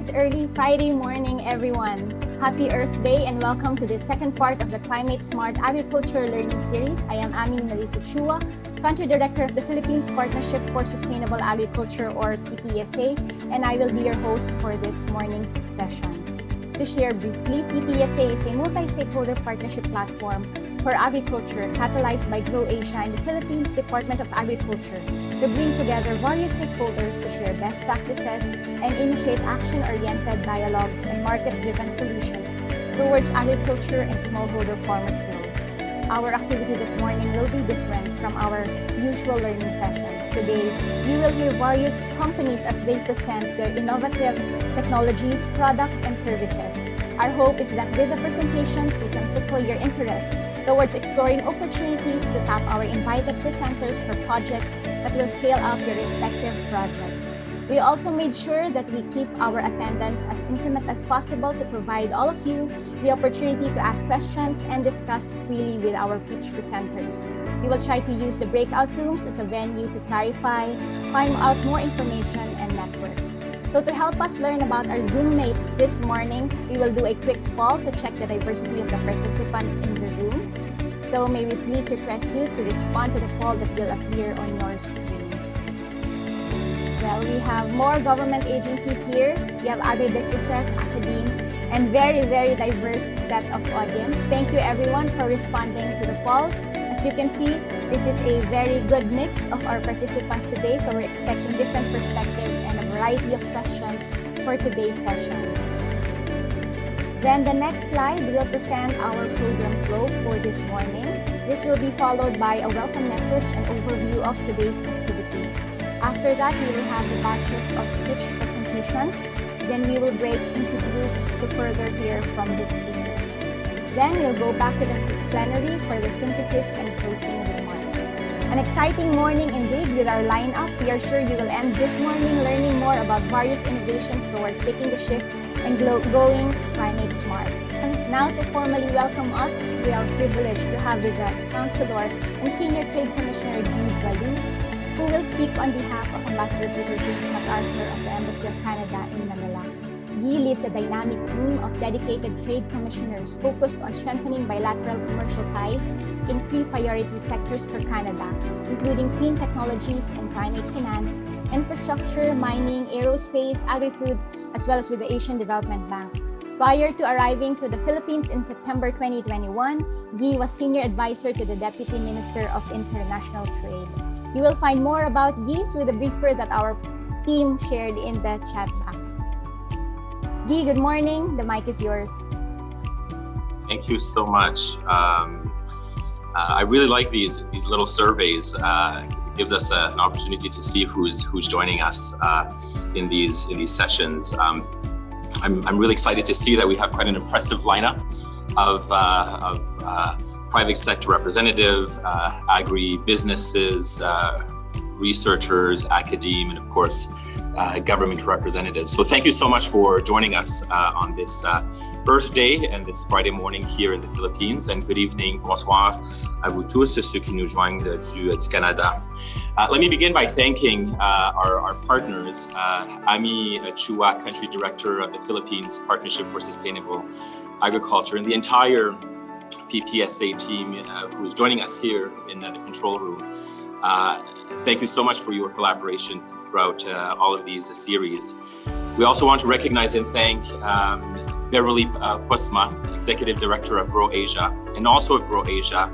bright early Friday morning, everyone. Happy Earth Day and welcome to the second part of the Climate Smart Agriculture Learning Series. I am Ami Melissa Chua, Country Director of the Philippines Partnership for Sustainable Agriculture, or PPSA, and I will be your host for this morning's session. To share briefly, PPSA is a multi-stakeholder partnership platform for agriculture catalyzed by Grow Asia and the Philippines Department of Agriculture to bring together various stakeholders to share best practices and initiate action-oriented dialogues and market-driven solutions towards agriculture and smallholder farmers' growth. Our activity this morning will be different from our usual learning sessions. Today, you will hear various companies as they present their innovative technologies, products, and services. Our hope is that with the presentations, we can tickle your interest towards exploring opportunities to tap our invited presenters for projects that will scale up your respective projects. We also made sure that we keep our attendance as intimate as possible to provide all of you the opportunity to ask questions and discuss freely with our pitch presenters. We will try to use the breakout rooms as a venue to clarify, find out more information, and network. So to help us learn about our Zoom mates this morning, we will do a quick poll to check the diversity of the participants in the room. So may we please request you to respond to the poll that will appear on your screen. Well, we have more government agencies here. We have agribusinesses, academia, and very diverse set of audience. Thank you everyone for responding to the poll. As you can see, this is a very good mix of our participants today, so we're expecting different perspectives and a variety of questions for today's session. Then the next slide will present our program flow for this morning. This will be followed by a welcome message and overview of today's activity. After that, we will have the batches of pitch presentations. Then we will break into groups to further hear from the speakers. Then we'll go back to the plenary for the synthesis and closing remarks. An exciting morning indeed with our lineup. We are sure you will end this morning learning more about various innovations towards taking the shift and going climate smart. And now to formally welcome us, we are privileged to have with us Councilor and Senior Trade Commissioner Guy Galu, who will speak on behalf of Ambassador Peter James MacArthur of the Embassy of Canada in Manila. Guy leads a dynamic team of dedicated trade commissioners focused on strengthening bilateral commercial ties in three priority sectors for Canada, including clean technologies and climate finance, infrastructure, mining, aerospace, agri-food, as well as with the Asian Development Bank. Prior to arriving to the Philippines in September 2021, Guy was senior advisor to the Deputy Minister of International Trade. You will find more about Guy through the briefer that our team shared in the chat box. Guy, good morning. The mic is yours. Thank you so much. I really like these little surveys because it gives us an opportunity to see who's joining us in these sessions. I'm really excited to see that we have quite an impressive lineup of private sector representative, agri-businesses, researchers, academia, and of course, government representatives. So thank you so much for joining us on this Earth Day and this Friday morning here in the Philippines. And good evening, bonsoir à vous tous, ceux qui nous joignent du Canada. Let me begin by thanking our partners, Ami Chua, Country Director of the Philippines Partnership for Sustainable Agriculture, and the entire PPSA team who is joining us here in the control room. Thank you so much for your collaboration throughout all of these series. We also want to recognize and thank Beverly Posma, Executive Director of Grow Asia, and also of Grow Asia,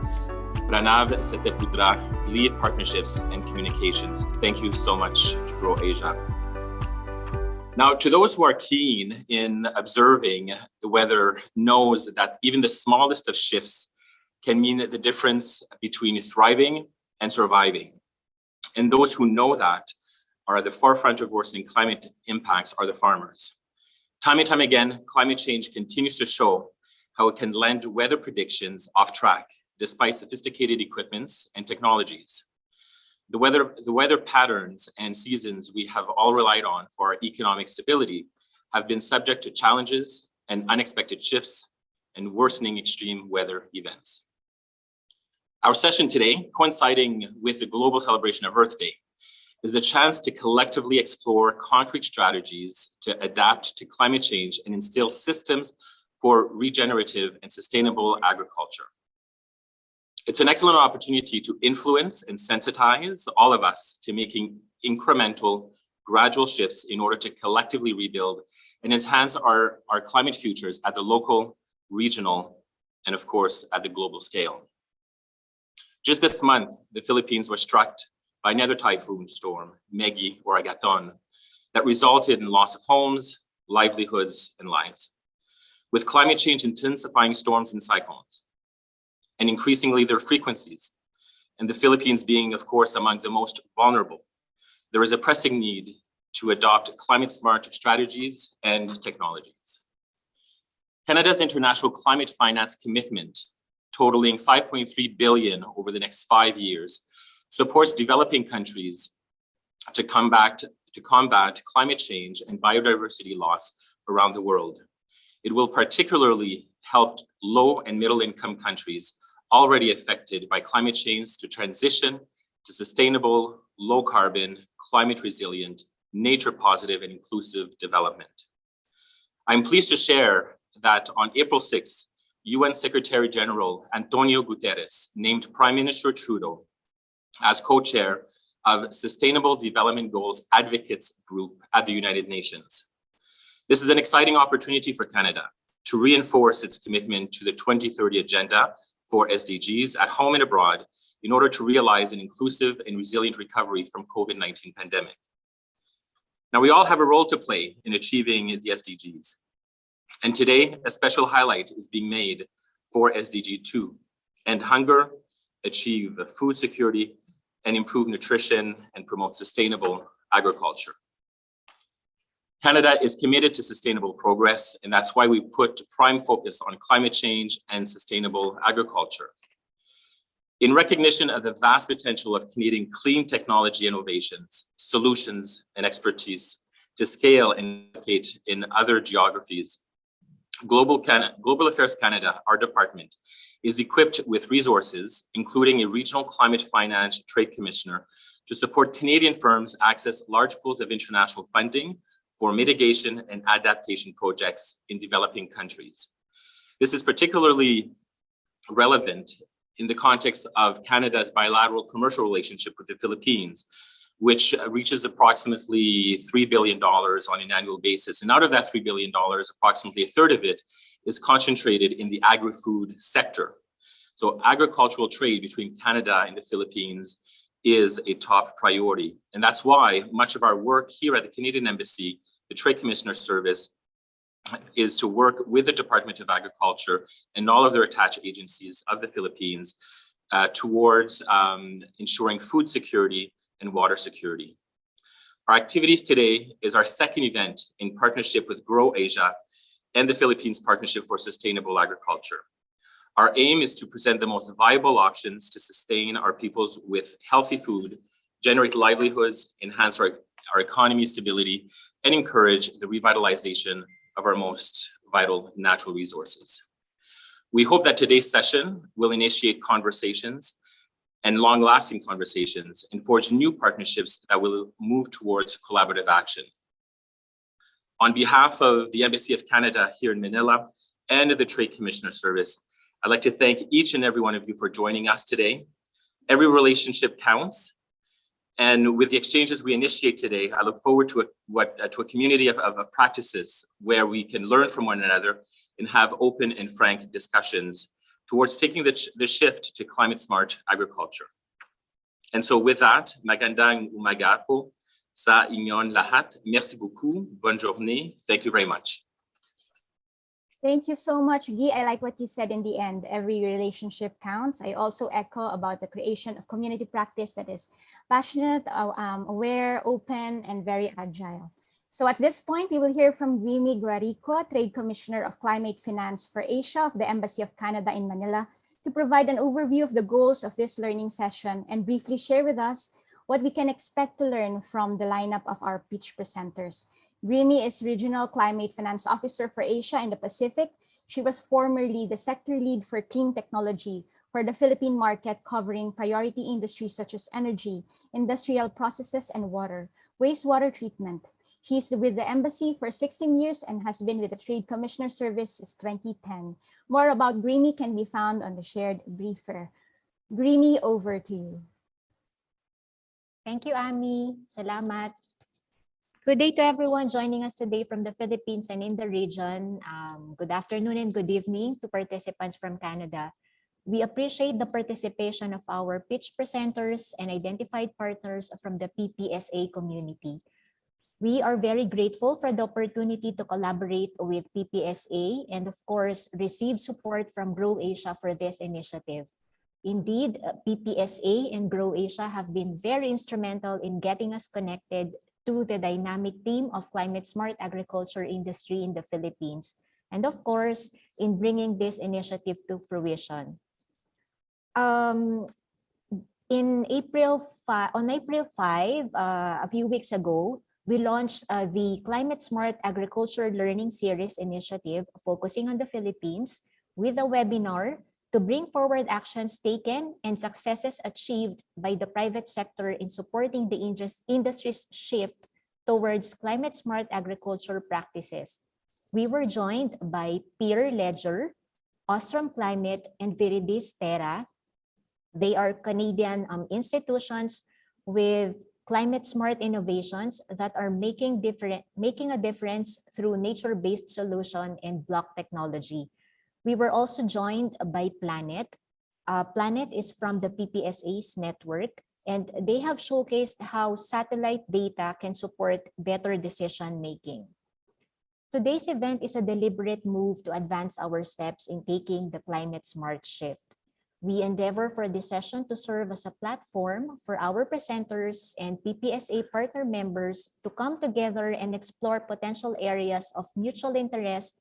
Pranav Setepudra, Lead Partnerships and Communications. Thank you so much to Grow Asia. Now, to those who are keen in observing the weather knows that even the smallest of shifts can mean the difference between thriving and surviving. And those who know that are at the forefront of worsening climate impacts are the farmers. Time and time again, climate change continues to show how it can lend weather predictions off track, despite sophisticated equipments and technologies. The weather patterns and seasons we have all relied on for our economic stability have been subject to challenges and unexpected shifts and worsening extreme weather events. Our session today, coinciding with the global celebration of Earth Day, is a chance to collectively explore concrete strategies to adapt to climate change and instill systems for regenerative and sustainable agriculture. It's an excellent opportunity to influence and sensitize all of us to making incremental, gradual shifts in order to collectively rebuild and enhance our climate futures at the local, regional, and of course, at the global scale. Just this month, the Philippines was struck by another typhoon storm, Megi or Agaton, that resulted in loss of homes, livelihoods, and lives. With climate change intensifying storms and cyclones, and increasingly their frequencies, and the Philippines being, of course, among the most vulnerable, there is a pressing need to adopt climate-smart strategies and technologies. Canada's international climate finance commitment, totaling $5.3 billion over the next 5 years, supports developing countries to combat climate change and biodiversity loss around the world. It will particularly help low and middle income countries already affected by climate change to transition to sustainable, low carbon, climate resilient, nature positive and inclusive development. I'm pleased to share that on April 6th, UN Secretary General Antonio Guterres named Prime Minister Trudeau as co-chair of Sustainable Development Goals Advocates Group at the United Nations. This is an exciting opportunity for Canada to reinforce its commitment to the 2030 Agenda for SDGs at home and abroad in order to realize an inclusive and resilient recovery from COVID-19 pandemic. Now, we all have a role to play in achieving the SDGs. And today, a special highlight is being made for SDG 2, end hunger, achieve food security, and improve nutrition and promote sustainable agriculture. Canada is committed to sustainable progress, and that's why we put prime focus on climate change and sustainable agriculture. In recognition of the vast potential of Canadian clean technology innovations, solutions, and expertise to scale and replicate in other geographies, Global Affairs Canada, our department, is equipped with resources, including a regional climate finance trade commissioner, to support Canadian firms access large pools of international funding for mitigation and adaptation projects in developing countries. This is particularly relevant in the context of Canada's bilateral commercial relationship with the Philippines, which reaches approximately $3 billion on an annual basis. And out of that $3 billion, approximately a third of it is concentrated in the agri-food sector. So agricultural trade between Canada and the Philippines is a top priority. And that's why much of our work here at the Canadian Embassy, the Trade Commissioner Service, is to work with the Department of Agriculture and all of their attached agencies of the Philippines towards ensuring food security and water security. Our activities today is our second event in partnership with Grow Asia and the Philippines Partnership for Sustainable Agriculture. Our aim is to present the most viable options to sustain our peoples with healthy food, generate livelihoods, enhance our economy stability, and encourage the revitalization of our most vital natural resources. We hope that today's session will initiate conversations and long-lasting conversations and forge new partnerships that will move towards collaborative action. On behalf of the Embassy of Canada here in Manila and the Trade Commissioner Service, I'd like to thank each and every one of you for joining us today. Every relationship counts. And with the exchanges we initiate today, I look forward to a community of practices where we can learn from one another and have open and frank discussions towards taking the shift to climate smart agriculture. And so with that, magandang umaga po sa inyon lahat. Merci beaucoup. Bonne journée. Thank you very much. Thank you so much, Guy. I like what you said in the end. Every relationship counts. I also echo about the creation of community practice that is passionate, aware, open, and very agile. So at this point, we will hear from Remy Guarico, Trade Commissioner of Climate Finance for Asia of the Embassy of Canada in Manila, to provide an overview of the goals of this learning session and briefly share with us what we can expect to learn from the lineup of our pitch presenters. Remy is Regional Climate Finance Officer for Asia and the Pacific. She was formerly the Sector Lead for Clean Technology for the Philippine market, covering priority industries such as energy, industrial processes, and water, wastewater treatment. He's with the embassy for 16 years and has been with the Trade Commissioner Service since 2010. More about Grimy can be found on the shared briefer. Grimy, over to you. Thank you, Ami. Salamat. Good day to everyone joining us today from the Philippines and in the region. Good afternoon and good evening to participants from Canada. We appreciate the participation of our pitch presenters and identified partners from the PPSA community. We are very grateful for the opportunity to collaborate with PPSA and of course receive support from Grow Asia for this initiative. Indeed, PPSA and Grow Asia have been very instrumental in getting us connected to the dynamic theme of climate-smart agriculture industry in the Philippines, and of course, in bringing this initiative to fruition. On April 5, a few weeks ago, we launched the Climate Smart Agriculture Learning Series initiative focusing on the Philippines with a webinar to bring forward actions taken and successes achieved by the private sector in supporting the industry's shift towards climate-smart agriculture practices. We were joined by Peer Ledger, Ostrom Climate, and Viridis Terra. They are Canadian institutions with climate-smart innovations that are making a difference through nature-based solution and block technology. We were also joined by Planet. Planet is from the PPSA's network, and they have showcased how satellite data can support better decision-making. Today's event is a deliberate move to advance our steps in taking the climate-smart shift. We endeavor for this session to serve as a platform for our presenters and PPSA partner members to come together and explore potential areas of mutual interest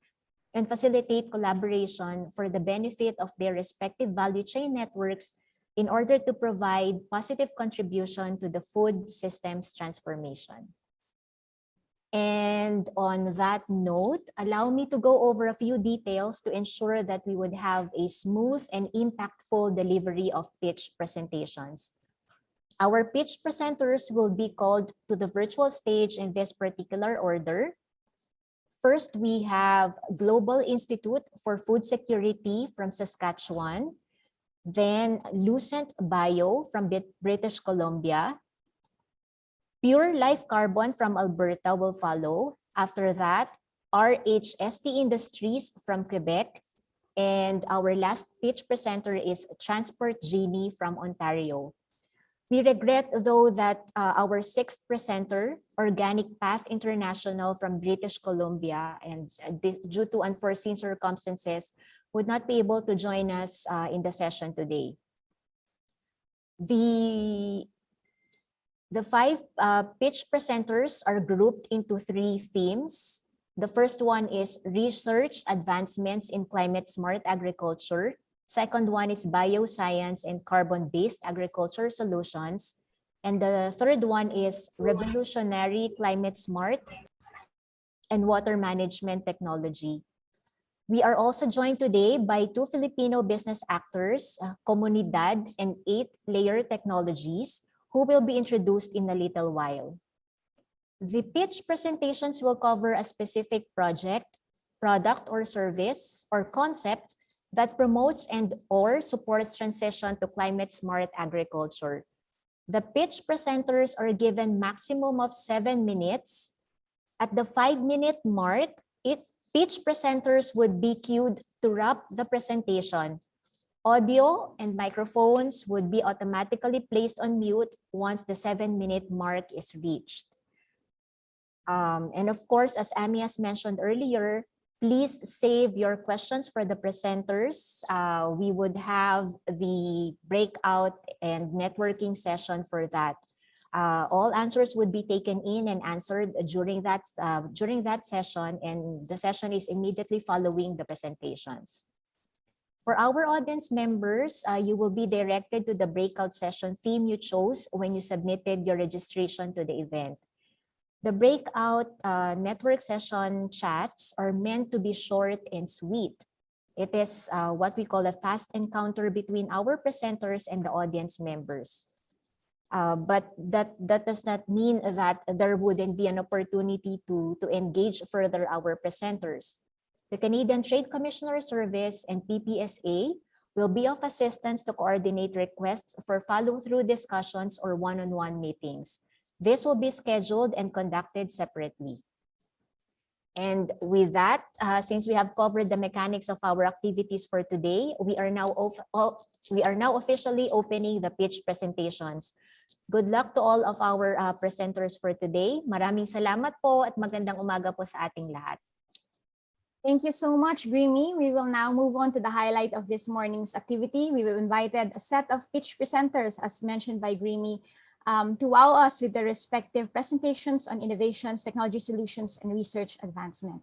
and facilitate collaboration for the benefit of their respective value chain networks in order to provide positive contribution to the food systems transformation. And on that note, allow me to go over a few details to ensure that we would have a smooth and impactful delivery of pitch presentations. Our pitch presenters will be called to the virtual stage in this particular order. First, we have Global Institute for Food Security from Saskatchewan, then Lucent Bio from British Columbia, Pure Life Carbon from Alberta will follow. After that, RHST Industries from Quebec, and our last pitch presenter is Transport Genie from Ontario. We regret, though, that our sixth presenter, Organic Path International from British Columbia, and due to unforeseen circumstances, would not be able to join us in the session today. The five pitch presenters are grouped into three themes. The first one is research advancements in climate-smart agriculture. Second one is bioscience and carbon-based agriculture solutions. And the third one is revolutionary climate smart and water management technology. We are also joined today by two Filipino business actors, Comunidad and 8-Layer Technologies, who will be introduced in a little while. The pitch presentations will cover a specific project, product or service, or concept that promotes and/or supports transition to climate-smart agriculture. The pitch presenters are given maximum of 7 minutes. At the 5-minute mark, pitch presenters would be queued to wrap the presentation. Audio and microphones would be automatically placed on mute once the 7-minute mark is reached. And of course, as Ami has mentioned earlier, please save your questions for the presenters. We would have the breakout and networking session for that. All answers would be taken in and answered during that session, and the session is immediately following the presentations. For our audience members, you will be directed to the breakout session theme you chose when you submitted your registration to the event. The breakout network session chats are meant to be short and sweet. It is what we call a fast encounter between our presenters and the audience members. But that does not mean that there wouldn't be an opportunity to engage further our presenters. The Canadian Trade Commissioner Service and PPSA will be of assistance to coordinate requests for follow-through discussions or one-on-one meetings. This will be scheduled and conducted separately. And with that, since we have covered the mechanics of our activities for today, we are now officially opening the pitch presentations. Good luck to all of our presenters for today. Maraming salamat po at magandang umaga po sa ating lahat. Thank you so much, Grimy. We will now move on to the highlight of this morning's activity. We have invited a set of pitch presenters, as mentioned by Grimy, to wow us with their respective presentations on innovations, technology solutions, and research advancement.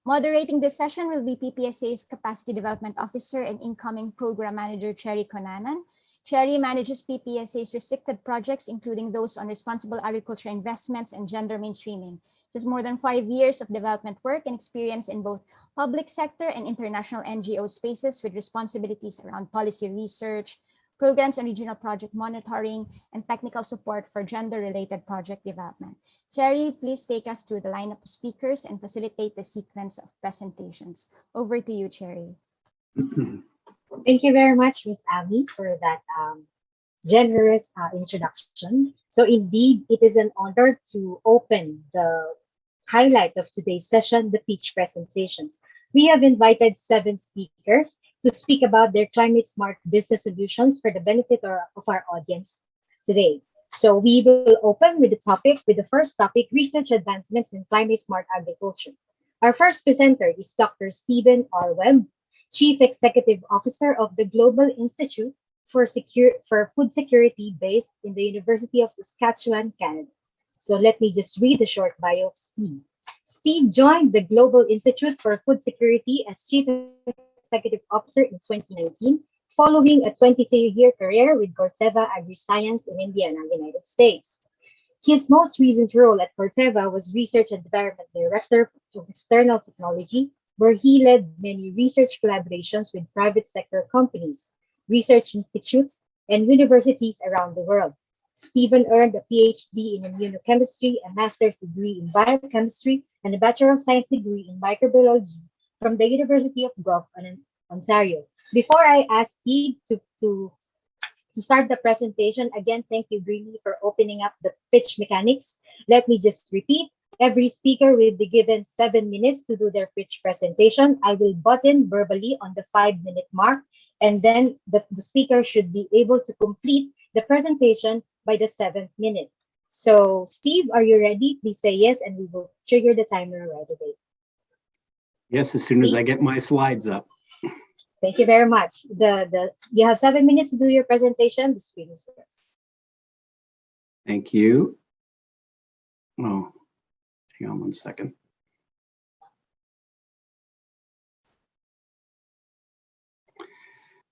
Moderating this session will be PPSA's Capacity Development Officer and incoming Program Manager, Cherry Conanan. Cherry manages PPSA's restricted projects, including those on responsible agriculture investments and gender mainstreaming. She has more than 5 years of development work and experience in both public sector and international NGO spaces with responsibilities around policy research, programs and regional project monitoring, and technical support for gender-related project development. Cherry, please take us through the lineup of speakers and facilitate the sequence of presentations. Over to you, Cherry. Thank you very much, Ms. Abby, for that generous introduction. So indeed, it is an honor to open the highlight of today's session, the pitch presentations. We have invited 7 speakers to speak about their climate-smart business solutions for the benefit of our audience today. So we will open with the first topic, research advancements in climate-smart agriculture. Our first presenter is Dr. Stephen R. Webb, Chief Executive Officer of the Global Institute for Food Security based in the University of Saskatchewan, Canada. So let me just read a short bio of Steve. Steve joined the Global Institute for Food Security as Chief Executive Officer in 2019, following a 23-year career with Corteva Agriscience in Indiana, United States. His most recent role at Corteva was Research and Development Director of External Technology, where he led many research collaborations with private sector companies, research institutes, and universities around the world. Stephen earned a PhD in immunochemistry, a master's degree in biochemistry, and a Bachelor of Science degree in microbiology from the University of Guelph, Ontario. Before I ask Steve to start the presentation, again, thank you, Greeley, for opening up the pitch mechanics. Let me just repeat. Every speaker will be given 7 minutes to do their pitch presentation. I will button verbally on the 5-minute mark, and then the speaker should be able to complete the presentation by the 7th minute. So, Steve, are you ready? Please say yes, and we will trigger the timer right away. Yes, as soon as I get my slides up. Thank you very much. You have 7 minutes to do your presentation. The screen is yours. Thank you. Oh, hang on one second.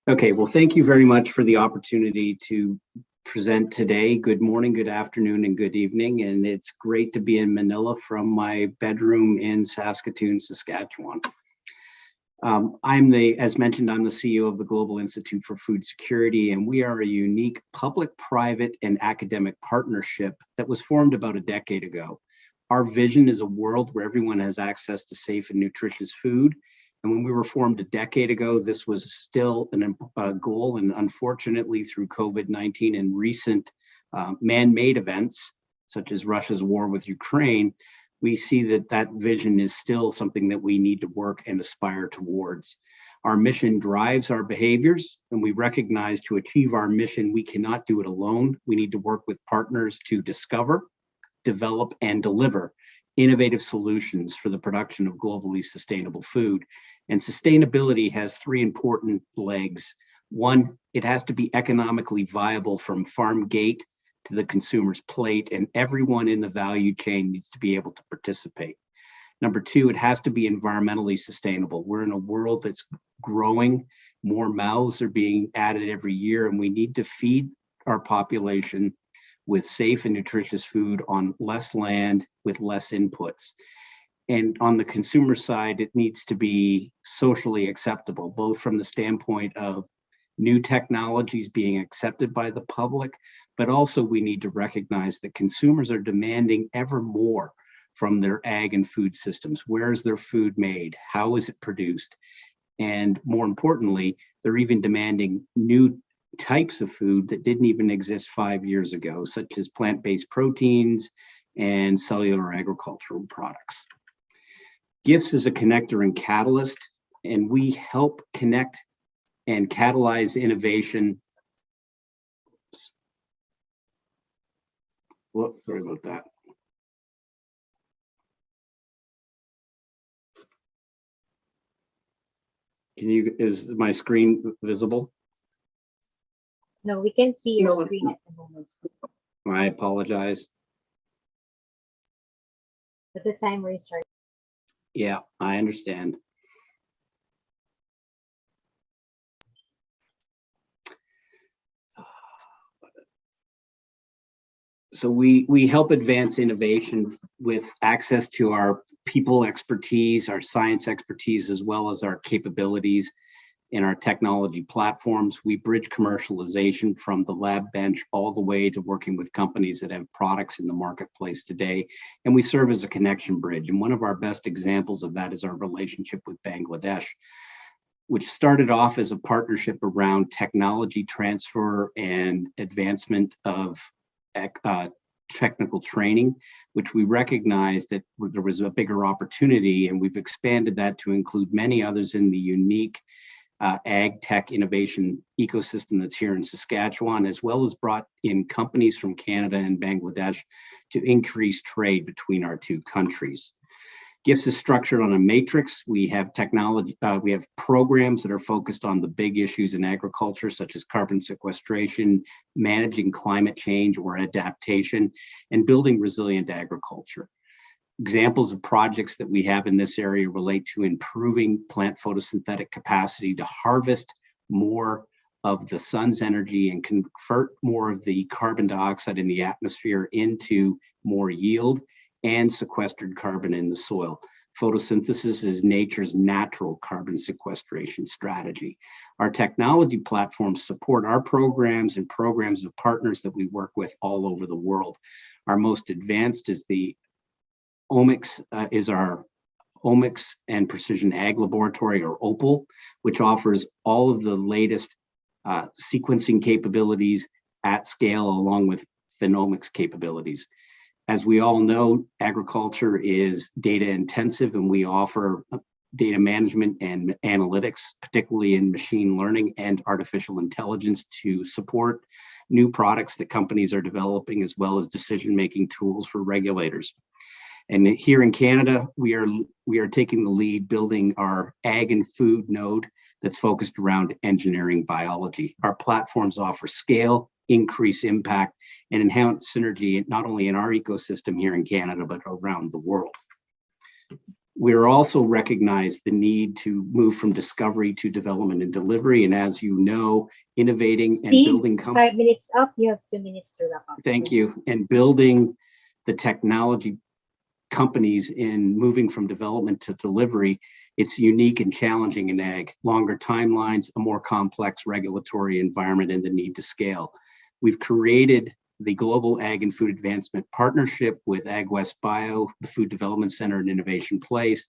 Okay, well, thank you very much for the opportunity to present today. Good morning, good afternoon, and good evening. And it's great to be in Manila from my bedroom in Saskatoon, Saskatchewan. As mentioned, I'm the CEO of the Global Institute for Food Security, and we are a unique public, private, and academic partnership that was formed about a decade ago. Our vision is a world where everyone has access to safe and nutritious food. And when we were formed a decade ago, this was still a goal. And unfortunately, through COVID-19 and recent man-made events, such as Russia's war with Ukraine, we see that vision is still something that we need to work and aspire towards. Our mission drives our behaviors, and we recognize to achieve our mission, we cannot do it alone. We need to work with partners to discover, develop, and deliver innovative solutions for the production of globally sustainable food. And sustainability has 3 important legs. 1, it has to be economically viable from farm gate to the consumer's plate, and everyone in the value chain needs to be able to participate. Number 2, it has to be environmentally sustainable. We're in a world that's growing, more mouths are being added every year, and we need to feed our population with safe and nutritious food on less land with less inputs. And on the consumer side, it needs to be socially acceptable, both from the standpoint of new technologies being accepted by the public, but also we need to recognize that consumers are demanding ever more from their ag and food systems. Where is their food made? How is it produced? And more importantly, they're even demanding new types of food that didn't even exist 5 years ago, such as plant-based proteins and cellular agricultural products. GIFTS is a connector and catalyst, and we help connect and catalyze innovation. Whoops, sorry about that. Is my screen visible? No, we can see your screen at the moment. I apologize. But the timer is starting. Yeah, I understand. So we help advance innovation with access to our people expertise, our science expertise, as well as our capabilities in our technology platforms. We bridge commercialization from the lab bench all the way to working with companies that have products in the marketplace today. And we serve as a connection bridge. And one of our best examples of that is our relationship with Bangladesh, which started off as a partnership around technology transfer and advancement of technical training, which we recognized that there was a bigger opportunity, and we've expanded that to include many others in the unique ag tech innovation ecosystem that's here in Saskatchewan, as well as brought in companies from Canada and Bangladesh to increase trade between our two countries. GIFTS is structured on a matrix. We have technology, we have programs that are focused on the big issues in agriculture, such as carbon sequestration, managing climate change or adaptation, and building resilient agriculture. Examples of projects that we have in this area relate to improving plant photosynthetic capacity to harvest more of the sun's energy and convert more of the carbon dioxide in the atmosphere into more yield and sequestered carbon in the soil. Photosynthesis is nature's natural carbon sequestration strategy. Our technology platforms support our programs and programs of partners that we work with all over the world. Our most advanced is the our Omics and Precision Ag Laboratory, or OPAL, which offers all of the latest sequencing capabilities at scale, along with phenomics capabilities. As we all know, agriculture is data intensive, and we offer data management and analytics, particularly in machine learning and artificial intelligence, to support new products that companies are developing, as well as decision-making tools for regulators. And here in Canada, we are taking the lead building our ag and food node that's focused around engineering biology. Our platforms offer scale, increase impact, and enhance synergy, not only in our ecosystem here in Canada, but around the world. We're also recognize the need to move from discovery to development and delivery. And as you know, innovating and building 5 minutes up, you have 2 minutes to wrap up. Thank you. And building the technology companies in moving from development to delivery, it's unique and challenging in ag. Longer timelines, a more complex regulatory environment, and the need to scale. We've created the Global Ag and Food Advancement Partnership with AgWest Bio, the Food Development Center and Innovation Place,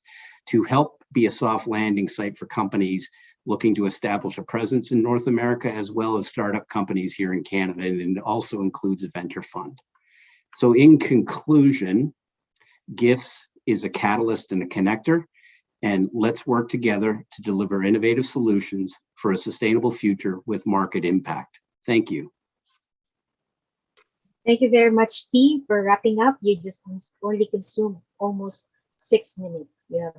to help be a soft landing site for companies looking to establish a presence in North America, as well as startup companies here in Canada, and it also includes a venture fund. So in conclusion, GIFTS is a catalyst and a connector, and let's work together to deliver innovative solutions for a sustainable future with market impact. Thank you. Thank you very much, Steve, for wrapping up. You just only consumed almost 6 minutes. You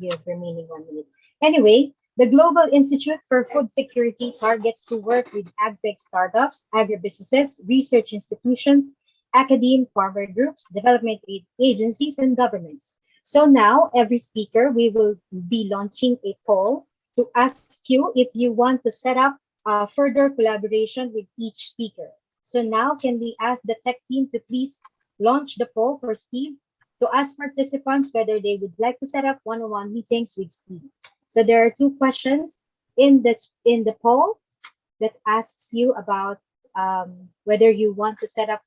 have remaining 1 minute. Anyway, the Global Institute for Food Security targets to work with agtech startups, agribusinesses, research institutions, academe, farmer groups, development aid agencies, and governments. So now, every speaker, we will be launching a poll to ask you if you want to set up further collaboration with each speaker. So now, can we ask the tech team to please launch the poll for Steve? to ask participants whether they would like to set up one-on-one meetings with Steve. So there are two questions in the poll that asks you about whether you want to set up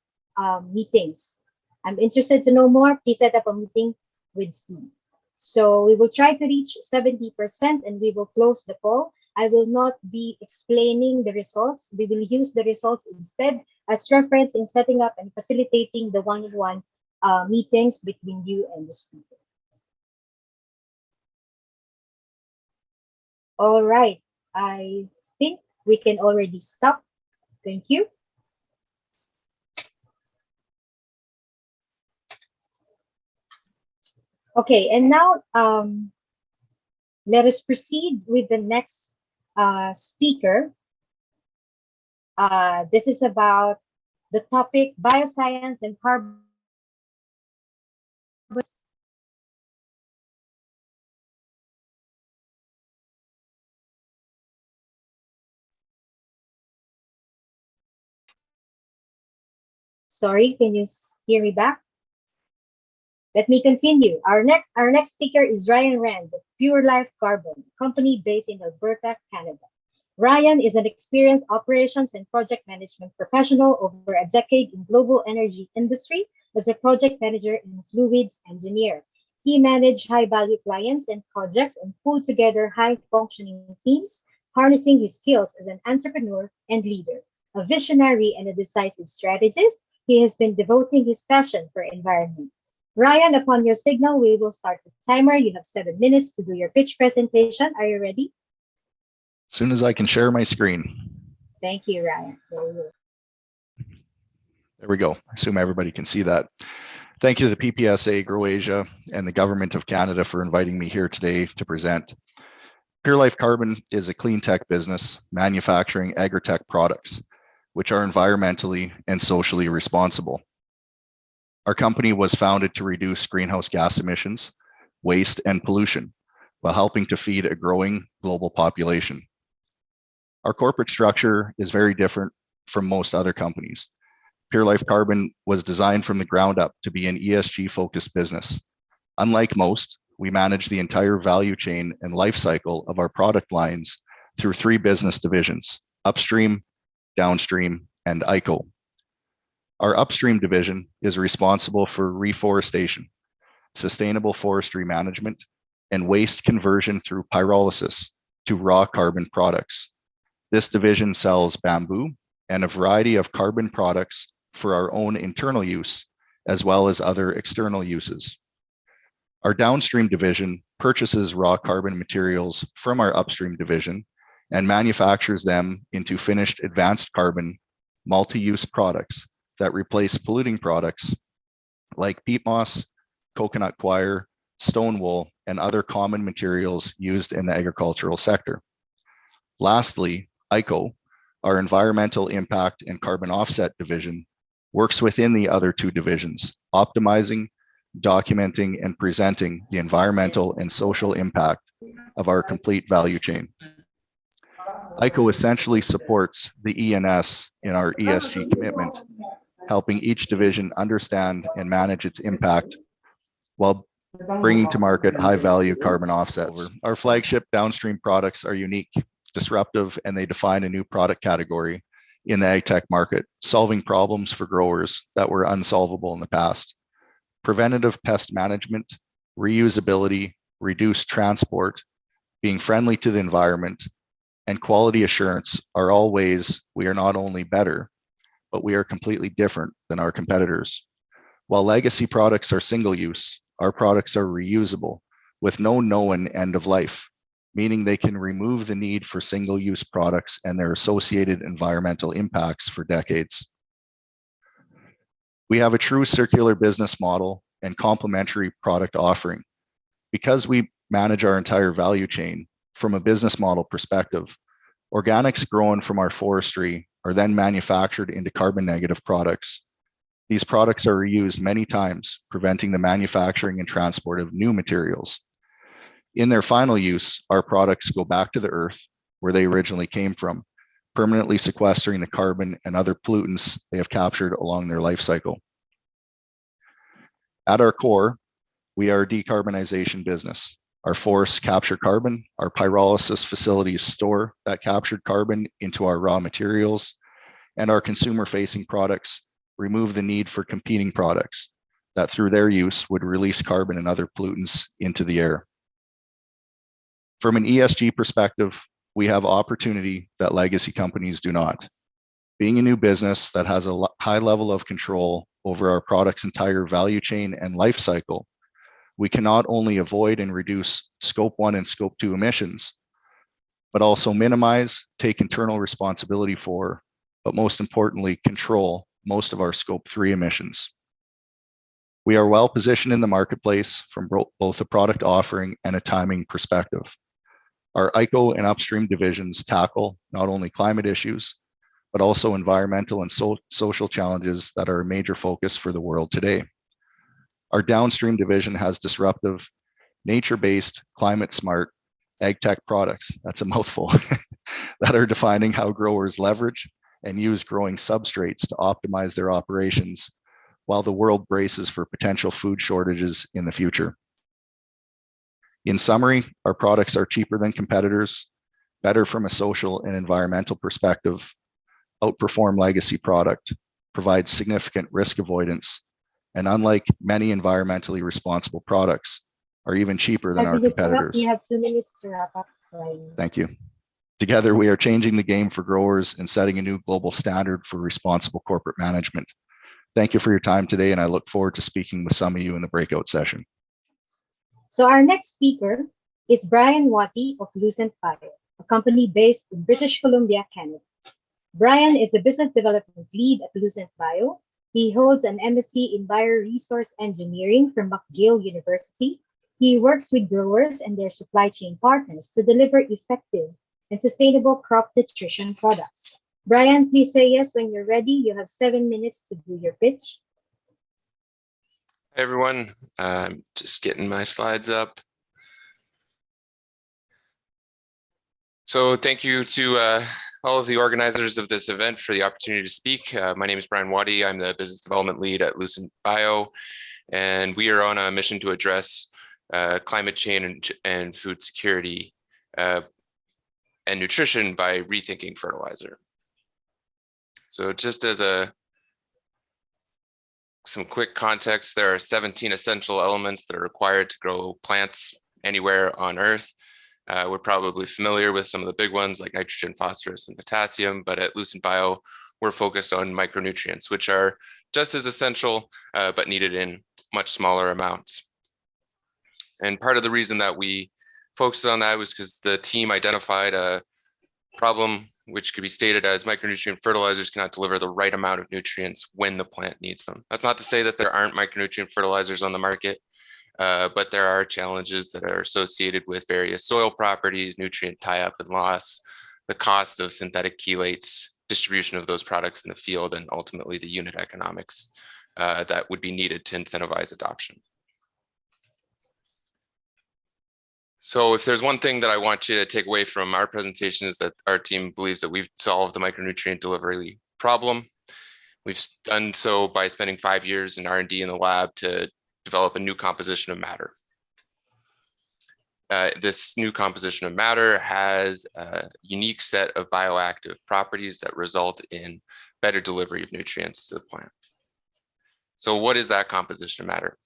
meetings. I'm interested to know more. Please set up a meeting with Steve. So we will try to reach 70% and we will close the poll. I will not be explaining the results. We will use the results instead as reference in setting up and facilitating the one-on-one meetings between you and the speaker. All right, I think we can already stop. Thank you. Okay, and now let us proceed with the next speaker. This is about the topic bioscience and carbon. Sorry, can you hear me back? Let me continue. Our next speaker is Ryan Rand of Pure Life Carbon, company based in Alberta, Canada. Ryan is an experienced operations and project management professional over a decade in global energy industry as a project manager and fluids engineer. He managed high-value clients and projects and pulled together high-functioning teams, harnessing his skills as an entrepreneur and leader. A visionary and a decisive strategist, he has been devoting his passion for environment. Ryan, upon your signal, we will start the timer. You have 7 minutes to do your pitch presentation. Are you ready? As soon as I can share my screen. Thank you, Ryan. There we go. I assume everybody can see that. Thank you to the PPSA, GrowAsia, and the Government of Canada for inviting me here today to present. Pure Life Carbon is a clean tech business manufacturing agri-tech products, which are environmentally and socially responsible. Our company was founded to reduce greenhouse gas emissions, waste, and pollution while helping to feed a growing global population. Our corporate structure is very different from most other companies. Pure Life Carbon was designed from the ground up to be an ESG-focused business. Unlike most, we manage the entire value chain and life cycle of our product lines through 3 business divisions: upstream, downstream, and ICO. Our upstream division is responsible for reforestation, sustainable forestry management, and waste conversion through pyrolysis to raw carbon products. This division sells bamboo and a variety of carbon products for our own internal use, as well as other external uses. Our downstream division purchases raw carbon materials from our upstream division and manufactures them into finished advanced carbon multi-use products that replace polluting products like peat moss, coconut coir, stone wool, and other common materials used in the agricultural sector. Lastly, ICO, our environmental impact and carbon offset division, works within the other 2 divisions, optimizing, documenting, and presenting the environmental and social impact of our complete value chain. ICO essentially supports the ENS in our ESG commitment, helping each division understand and manage its impact while bringing to market high-value carbon offsets. Our flagship downstream products are unique, disruptive, and they define a new product category in the ag tech market, solving problems for growers that were unsolvable in the past. Preventative pest management, reusability, reduced transport, being friendly to the environment, and quality assurance are all ways we are not only better, but we are completely different than our competitors. While legacy products are single use, our products are reusable with no known end of life, meaning they can remove the need for single use products and their associated environmental impacts for decades. We have a true circular business model and complementary product offering. Because we manage our entire value chain from a business model perspective, organics grown from our forestry are then manufactured into carbon negative products. These products are reused many times, preventing the manufacturing and transport of new materials. In their final use, our products go back to the earth where they originally came from, permanently sequestering the carbon and other pollutants they have captured along their life cycle. At our core, We are a decarbonization business. Our forests capture carbon, our pyrolysis facilities store that captured carbon into our raw materials, and our consumer-facing products remove the need for competing products that through their use would release carbon and other pollutants into the air. From an ESG perspective, we have opportunity that legacy companies do not. Being a new business that has a high level of control over our product's entire value chain and life cycle, we can not only avoid and reduce Scope 1 and Scope 2 emissions, but also minimize, take internal responsibility for, but most importantly, control most of our Scope 3 emissions. We are well positioned in the marketplace from both a product offering and a timing perspective. Our ICO and upstream divisions tackle not only climate issues, but also environmental and social challenges that are a major focus for the world today. Our downstream division has disruptive, nature-based, climate-smart ag tech products, that's a mouthful, that are defining how growers leverage and use growing substrates to optimize their operations while the world braces for potential food shortages in the future. In summary, our products are cheaper than competitors, better from a social and environmental perspective, outperform legacy product, provide significant risk avoidance, and unlike many environmentally responsible products, are even cheaper than our competitors. You have 2 minutes to wrap up, Brian. Thank you. Together, we are changing the game for growers and setting a new global standard for responsible corporate management. Thank you for your time today, and I look forward to speaking with some of you in the breakout session. So our next speaker is Brian Watty of Lucent Bio, a company based in British Columbia, Canada. Brian is a business development lead at Lucent Bio. He holds an MSc in Bioresource Engineering from McGill University. He works with growers and their supply chain partners to deliver effective and sustainable crop nutrition products. Brian, please say yes when you're ready. You have 7 minutes to do your pitch. Hey everyone, I'm just getting my slides up. So thank you to all of the organizers of this event for the opportunity to speak. My name is Brian Watty. I'm the business development lead at Lucent Bio, and we are on a mission to address climate change and food security and nutrition by rethinking fertilizer. So just as some quick context, there are 17 essential elements that are required to grow plants anywhere on Earth. We're probably familiar with some of the big ones like nitrogen, phosphorus, and potassium, but at Lucent Bio, we're focused on micronutrients, which are just as essential, but needed in much smaller amounts. And part of the reason that we focused on that was because the team identified a problem which could be stated as micronutrient fertilizers cannot deliver the right amount of nutrients when the plant needs them. That's not to say that there aren't micronutrient fertilizers on the market, but there are challenges that are associated with various soil properties, nutrient tie-up and loss, the cost of synthetic chelates, distribution of those products in the field, and ultimately the unit economics that would be needed to incentivize adoption. So if there's one thing that I want you to take away from our presentation is that our team believes that we've solved the micronutrient delivery problem. We've done so by spending 5 years in R&D in the lab to develop a new composition of matter. This new composition of matter has a unique set of bioactive properties that result in better delivery of nutrients to the plant. So what is that composition of matter?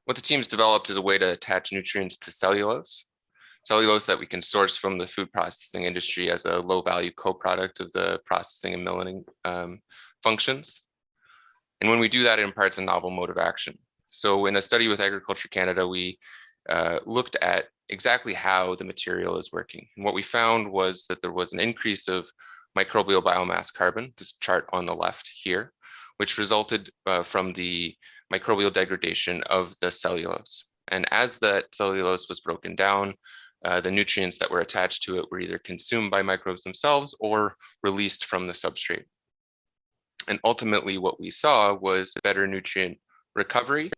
What the team's developed is a way to attach nutrients to cellulose that we can source from the food processing industry as a low-value co-product of the processing and milling functions. And when we do that, it imparts a novel mode of action. So in a study with Agriculture Canada, we looked at exactly how the material is working. And what we found was that there was an increase of microbial biomass carbon, this chart on the left here, which resulted from the microbial degradation of the cellulose. And as that cellulose was broken down, the nutrients that were attached to it were either consumed by microbes themselves or released from the substrate. And ultimately what we saw was better nutrient recovery.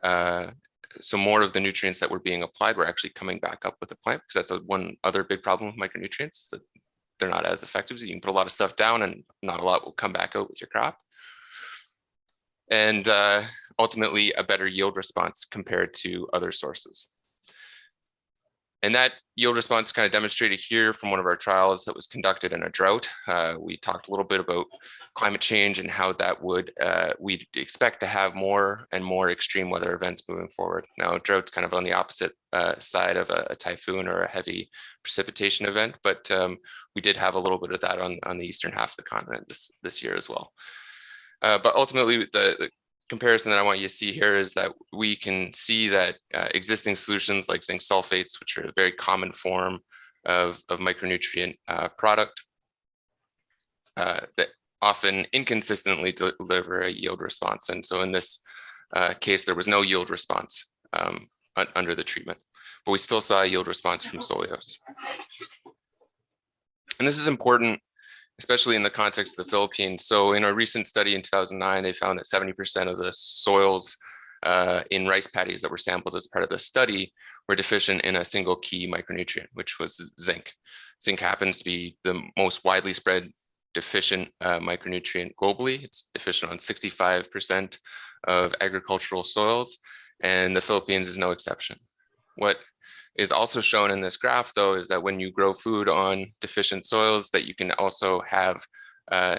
So more of the nutrients that were being applied were actually coming back up with the plant, because that's one other big problem with micronutrients, is that they're not as effective. So you can put a lot of stuff down and not a lot will come back out with your crop. And ultimately a better yield response compared to other sources. And that yield response kind of demonstrated here from one of our trials that was conducted in a drought. We talked a little bit about climate change and how that would, we'd expect to have more and more extreme weather events moving forward. Now, drought's kind of on the opposite side of a typhoon or a heavy precipitation event, but we did have a little bit of that on the eastern half of the continent this year as well. But ultimately, the comparison that I want you to see here is that we can see that existing solutions like zinc sulfates, which are a very common form of micronutrient product, that often inconsistently deliver a yield response. And so in this case, there was no yield response under the treatment, but we still saw a yield response from Soleos. And this is important, especially in the context of the Philippines. So in a recent study in 2009, they found that 70% of the soils in rice paddies that were sampled as part of the study were deficient in a single key micronutrient, which was zinc. Zinc happens to be the most widely spread deficient micronutrient globally. It's deficient on 65% of agricultural soils, and the Philippines is no exception. What is also shown in this graph, though, is that when you grow food on deficient soils, that you can also have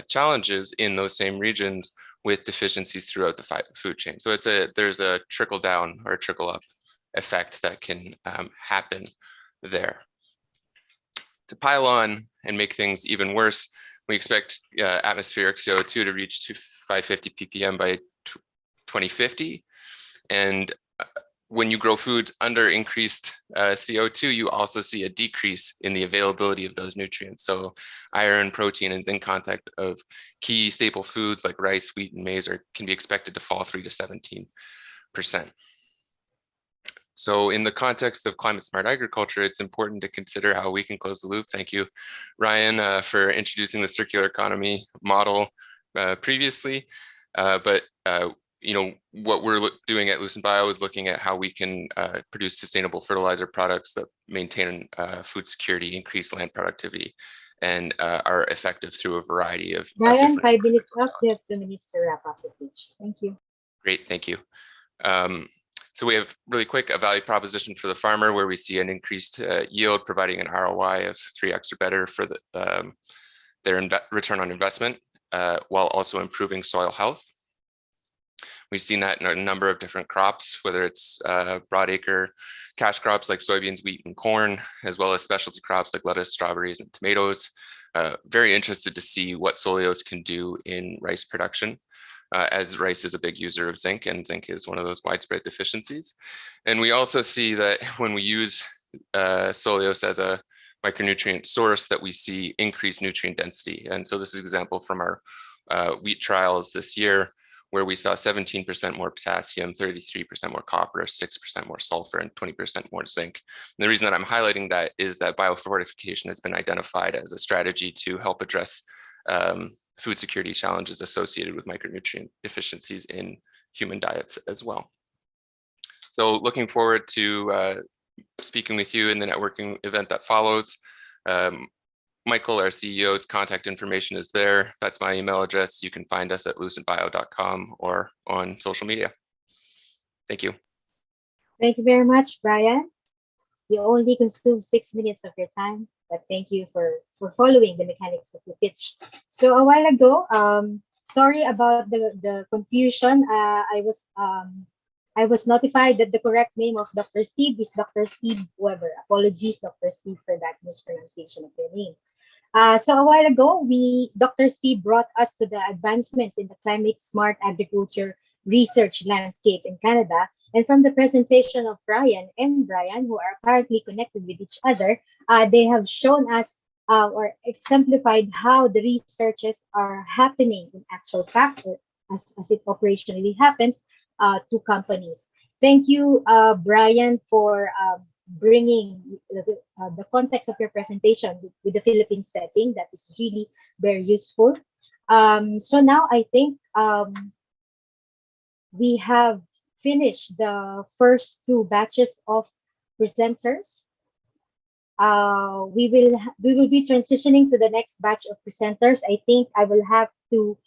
challenges in those same regions with deficiencies throughout the food chain. So there's a trickle down or a trickle up effect that can happen there. To pile on and make things even worse, we expect atmospheric CO2 to reach 550 ppm by 2050. And when you grow foods under increased CO2, you also see a decrease in the availability of those nutrients. So iron, protein, and zinc content of key staple foods like rice, wheat, and maize can be expected to fall 3 to 17%. So in the context of climate smart agriculture, it's important to consider how we can close the loop. Thank you, Ryan, for introducing the circular economy model previously. You know, what we're doing at Lucent Bio is looking at how we can produce sustainable fertilizer products that maintain food security, increase land productivity, and are effective through a variety of Brian, 5 minutes up. You have 2 minutes to wrap up the pitch. Thank you. Great, thank you. So we have really quick a value proposition for the farmer where we see an increased yield, providing an ROI of 3x or better for their return on investment, while also improving soil health. We've seen that in a number of different crops, whether it's broadacre cash crops like soybeans, wheat, and corn, as well as specialty crops like lettuce, strawberries, and tomatoes. Very interested to see what Soleos can do in rice production, as rice is a big user of zinc, and zinc is one of those widespread deficiencies. And we also see that when we use Soleos as a micronutrient source, that we see increased nutrient density. And so this is an example from our wheat trials this year, where we saw 17% more potassium, 33% more copper, 6% more sulfur, and 20% more zinc. And the reason that I'm highlighting that is that biofortification has been identified as a strategy to help address food security challenges associated with micronutrient deficiencies in human diets as well. So looking forward to speaking with you in the networking event that follows. Michael, our CEO's contact information is there. That's my email address. You can find us at lucentbio.com or on social media. Thank you. Thank you very much, Brian. You only consumed 6 minutes of your time, but thank you for following the mechanics of the pitch. So a while ago, sorry about the confusion. I was notified that the correct name of Dr. Steve is Dr. Steve Weber. Apologies, Dr. Steve, for that mispronunciation of your name. So a while ago, Dr. Steve brought us to the advancements in the climate smart agriculture research landscape in Canada. And from the presentation of Ryan and Brian, who are apparently connected with each other, they have shown us or exemplified how the researches are happening in actual fact, or as it operationally happens to companies. Thank you, Brian, for bringing the context of your presentation with the Philippine setting. That is really very useful. So now I think we have finished the first 2 batches of presenters. We will be transitioning to the next batch of presenters. I think I will have to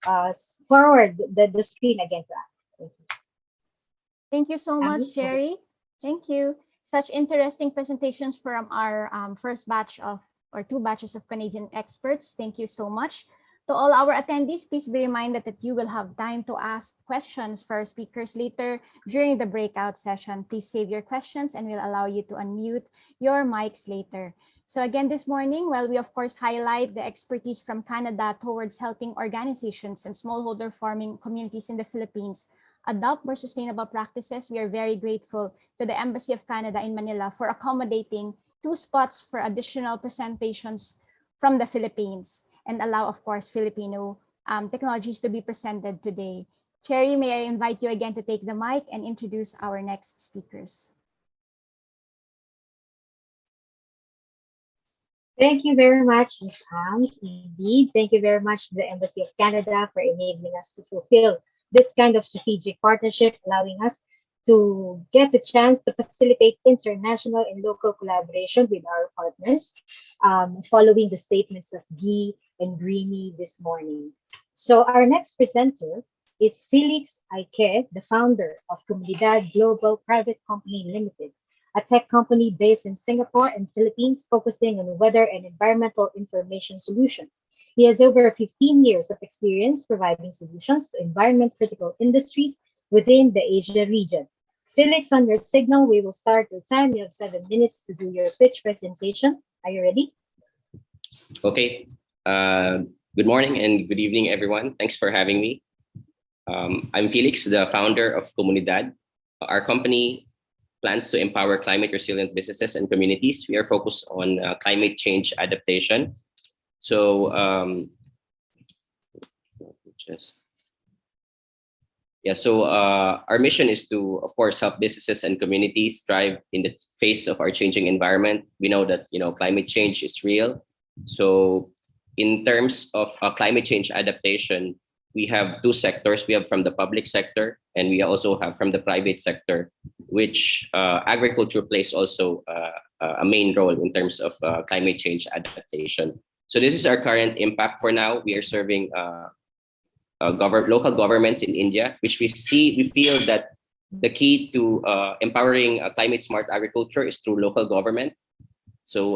forward the screen again to us. Thank you. Thank you so much, Cherry. Thank you. Such interesting presentations from our first batch of, or two batches of Canadian experts. Thank you so much. To all our attendees, please be reminded that you will have time to ask questions for our speakers later during the breakout session. Please save your questions and we'll allow you to unmute your mics later. So again, this morning, while we of course highlight the expertise from Canada towards helping organizations and smallholder farming communities in the Philippines adopt more sustainable practices, we are very grateful to the Embassy of Canada in Manila for accommodating 2 spots for additional presentations from the Philippines and allow, of course, Filipino technologies to be presented today. Cherry, may I invite you again to take the mic and introduce our next speakers. Thank you very much, Ms. Hams. Indeed, thank you very much to the Embassy of Canada for enabling us to fulfill this kind of strategic partnership, allowing us to get the chance to facilitate international and local collaboration with our partners, following the statements of Guy and Greeny this morning. So our next presenter is Felix Aike, the founder of Comunidad Global Private Company Limited, a tech company based in Singapore and Philippines focusing on weather and environmental information solutions. He has over 15 years of experience providing solutions to environment-critical industries within the Asia region. Felix, on your signal, we will start your time. You have 7 minutes to do your pitch presentation. Are you ready? Okay. Good morning and good evening, everyone. Thanks for having me. I'm Felix, the founder of Comunidad. Our company plans to empower climate resilient businesses and communities. We are focused on climate change adaptation. So our mission is to, of course, help businesses and communities thrive in the face of our changing environment. We know that climate change is real. So in terms of climate change adaptation, we have 2 sectors. We have from the public sector and we also have from the private sector, which agriculture plays also a main role in terms of climate change adaptation. So this is our current impact for now. We are serving local governments in India, which we feel that the key to empowering climate smart agriculture is through local government. So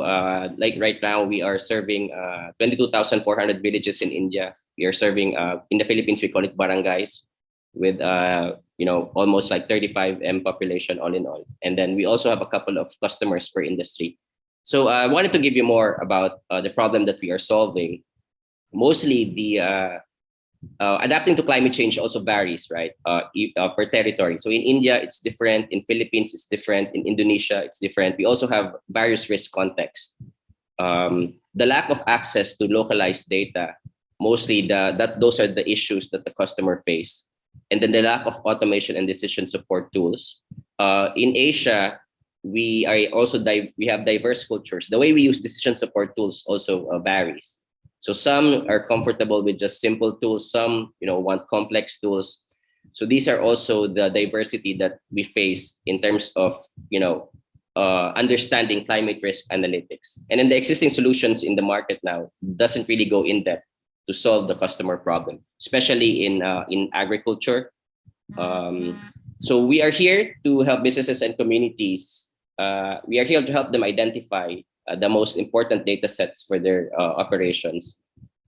like right now, we are serving 22,400 villages in India. We are serving, in the Philippines, we call it barangays with, almost like 35 population all in all. And then we also have a couple of customers per industry. So I wanted to give you more about the problem that we are solving. Mostly the adapting to climate change also varies, right? Per territory. So in India, it's different. In Philippines, it's different. In Indonesia, it's different. We also have various risk contexts. The lack of access to localized data, mostly those are the issues that the customer face. And then the lack of automation and decision support tools. In Asia, we have diverse cultures. The way we use decision support tools also varies. So some are comfortable with just simple tools. Some, want complex tools. So these are also the diversity that we face in terms of, understanding climate risk analytics. And then the existing solutions in the market now doesn't really go in depth to solve the customer problem, especially in agriculture. So we are here to help businesses and communities. We are here to help them identify the most important data sets for their operations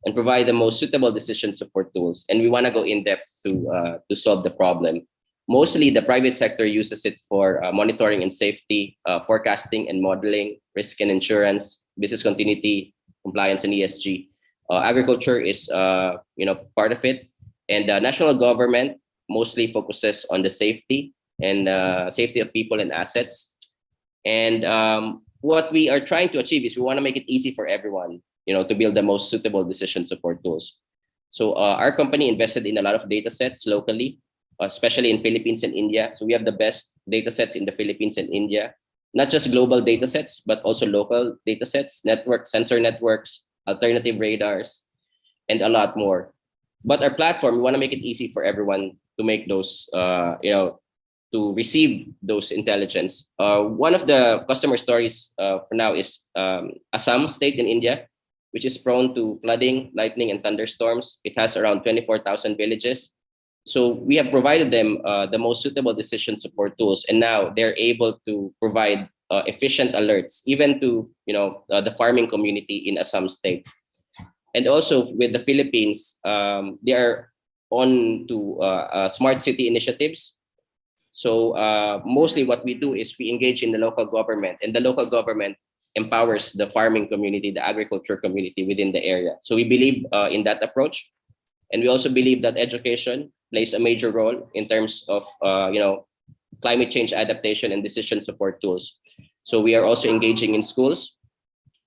and provide the most suitable decision support tools. And we want to go in depth to solve the problem. Mostly the private sector uses it for monitoring and safety, forecasting and modeling, risk and insurance, business continuity, compliance and ESG. Agriculture is part of it. And the national government mostly focuses on the safety and safety of people and assets. And what we are trying to achieve is we want to make it easy for everyone, to build the most suitable decision support tools. So our company invested in a lot of data sets locally, especially in Philippines and India. So we have the best data sets in the Philippines and India, not just global data sets, but also local data sets, sensor networks, alternative radars, and a lot more. But our platform, we want to make it easy for everyone to make those, to receive those intelligence. One of the customer stories for now is Assam state in India. which is prone to flooding, lightning, and thunderstorms. It has around 24,000 villages. So we have provided them the most suitable decision support tools, and now they're able to provide efficient alerts, even to the farming community in Assam State. And also with the Philippines, they are on to smart city initiatives. So mostly what we do is we engage in the local government, and the local government empowers the farming community, the agriculture community within the area. So we believe in that approach. And we also believe that education plays a major role in terms of climate change adaptation and decision support tools. So we are also engaging in schools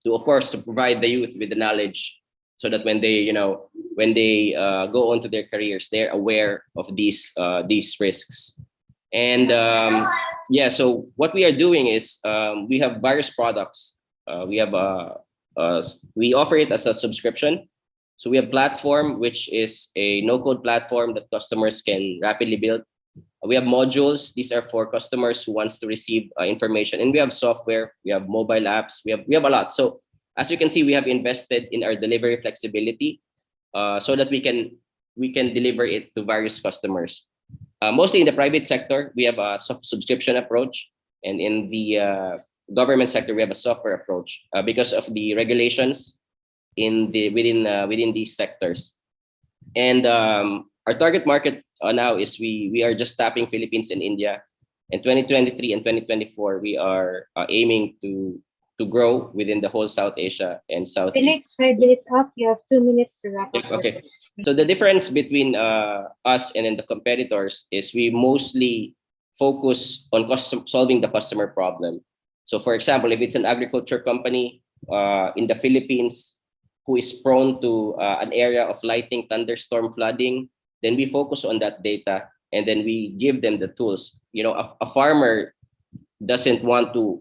to, of course, to provide the youth with the knowledge, so that when they go on to their careers, they're aware of these risks. And so what we are doing is we have various products. We offer it as a subscription. So we have platform, which is a no-code platform that customers can rapidly build. We have modules. These are for customers who wants to receive information. And we have software. We have mobile apps. We have a lot. So as you can see, we have invested in our delivery flexibility so that we can deliver it to various customers. Mostly in the private sector, we have a subscription approach, and in the government sector, we have a software approach because of the regulations within these sectors. And our target market now is we are just tapping Philippines and India. In 2023 and 2024, we are aiming to grow within the whole South Asia and South. Felix, 5 minutes up. You have 2 minutes to wrap up. Okay. So the difference between us and then the competitors is we mostly focus on solving the customer problem. So for example, if it's an agriculture company in the Philippines who is prone to an area of lightning, thunderstorm, flooding, then we focus on that data and then we give them the tools. A farmer doesn't want to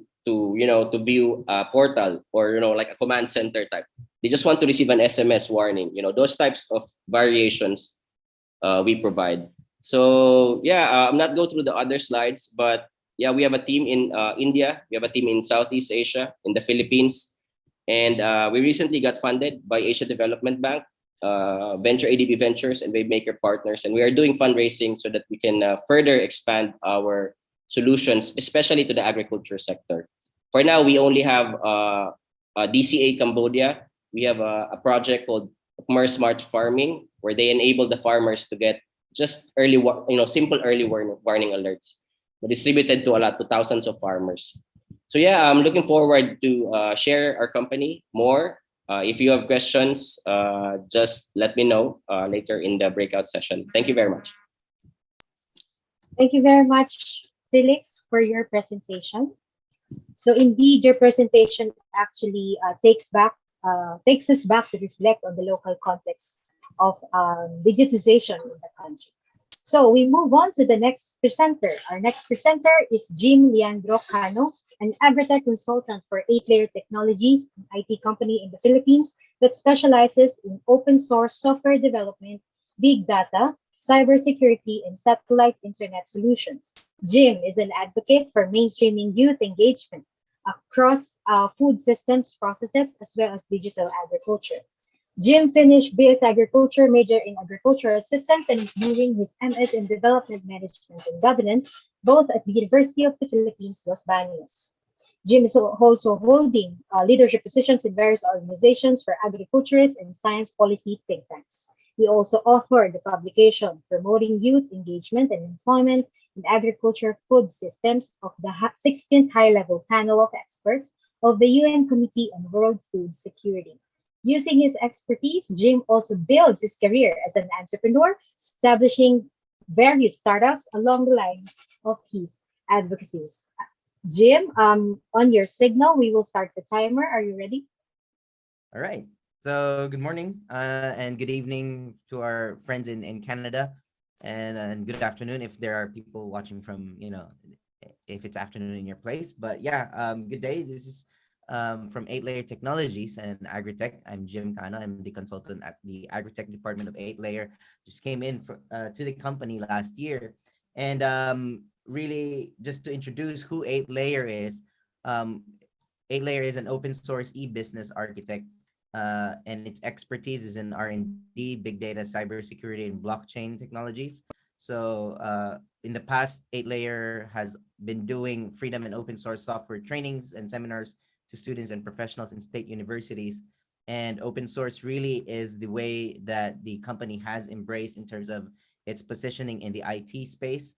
view a portal or like a command center type. They just want to receive an SMS warning. Those types of variations we provide. So I'm not go through the other slides, but we have a team in India. We have a team in Southeast Asia, in the Philippines, and we recently got funded by Asia Development Bank, Venture ADB Ventures, and Wavemaker Partners, and we are doing fundraising so that we can further expand our solutions, especially to the agriculture sector. For now, we only have DCA Cambodia. We have a project called Commerce Smart Farming, where they enable the farmers to get just simple early warning alerts, distributed to thousands of farmers. So I'm looking forward to share our company more. If you have questions, just let me know later in the breakout session. Thank you very much. Thank you very much, Felix, for your presentation. So indeed, your presentation actually takes us back to reflect on the local context of digitization in the country. So we move on to the next presenter. Our next presenter is Jim Leandro Cano, an agritech consultant for 8Layer Technologies, an IT company in the Philippines that specializes in open source software development, big data, cybersecurity, and satellite internet solutions. Jim is an advocate for mainstreaming youth engagement across food systems processes as well as digital agriculture. Jim finished BS Agriculture, major in agricultural systems, and is doing his MS in development management and governance, both at the University of the Philippines, Los Baños. Jim is also holding leadership positions in various organizations for agriculturists and science policy think tanks. He also authored the publication Promoting Youth Engagement and Employment in Agriculture Food Systems of the 16th High-Level Panel of Experts of the UN Committee on World Food Security. Using his expertise, Jim also builds his career as an entrepreneur, establishing various startups along the lines of his advocacies. Jim, on your signal, we will start the timer. Are you ready? All right. So good morning and good evening to our friends in Canada, and good afternoon if there are people watching from, if it's afternoon in your place. But good day. This is from 8Layer Technologies and Agritech. I'm Jim Cano. I'm the consultant at the Agritech department of 8Layer. Just came in to the company last year. And really, just to introduce who 8Layer is, 8Layer is an open source e-business architect and its expertise is in R&D, big data, cybersecurity, and blockchain technologies. So in the past, 8layer has been doing freedom and open source software trainings and seminars to students and professionals in state universities. And open source really is the way that the company has embraced in terms of its positioning in the IT space.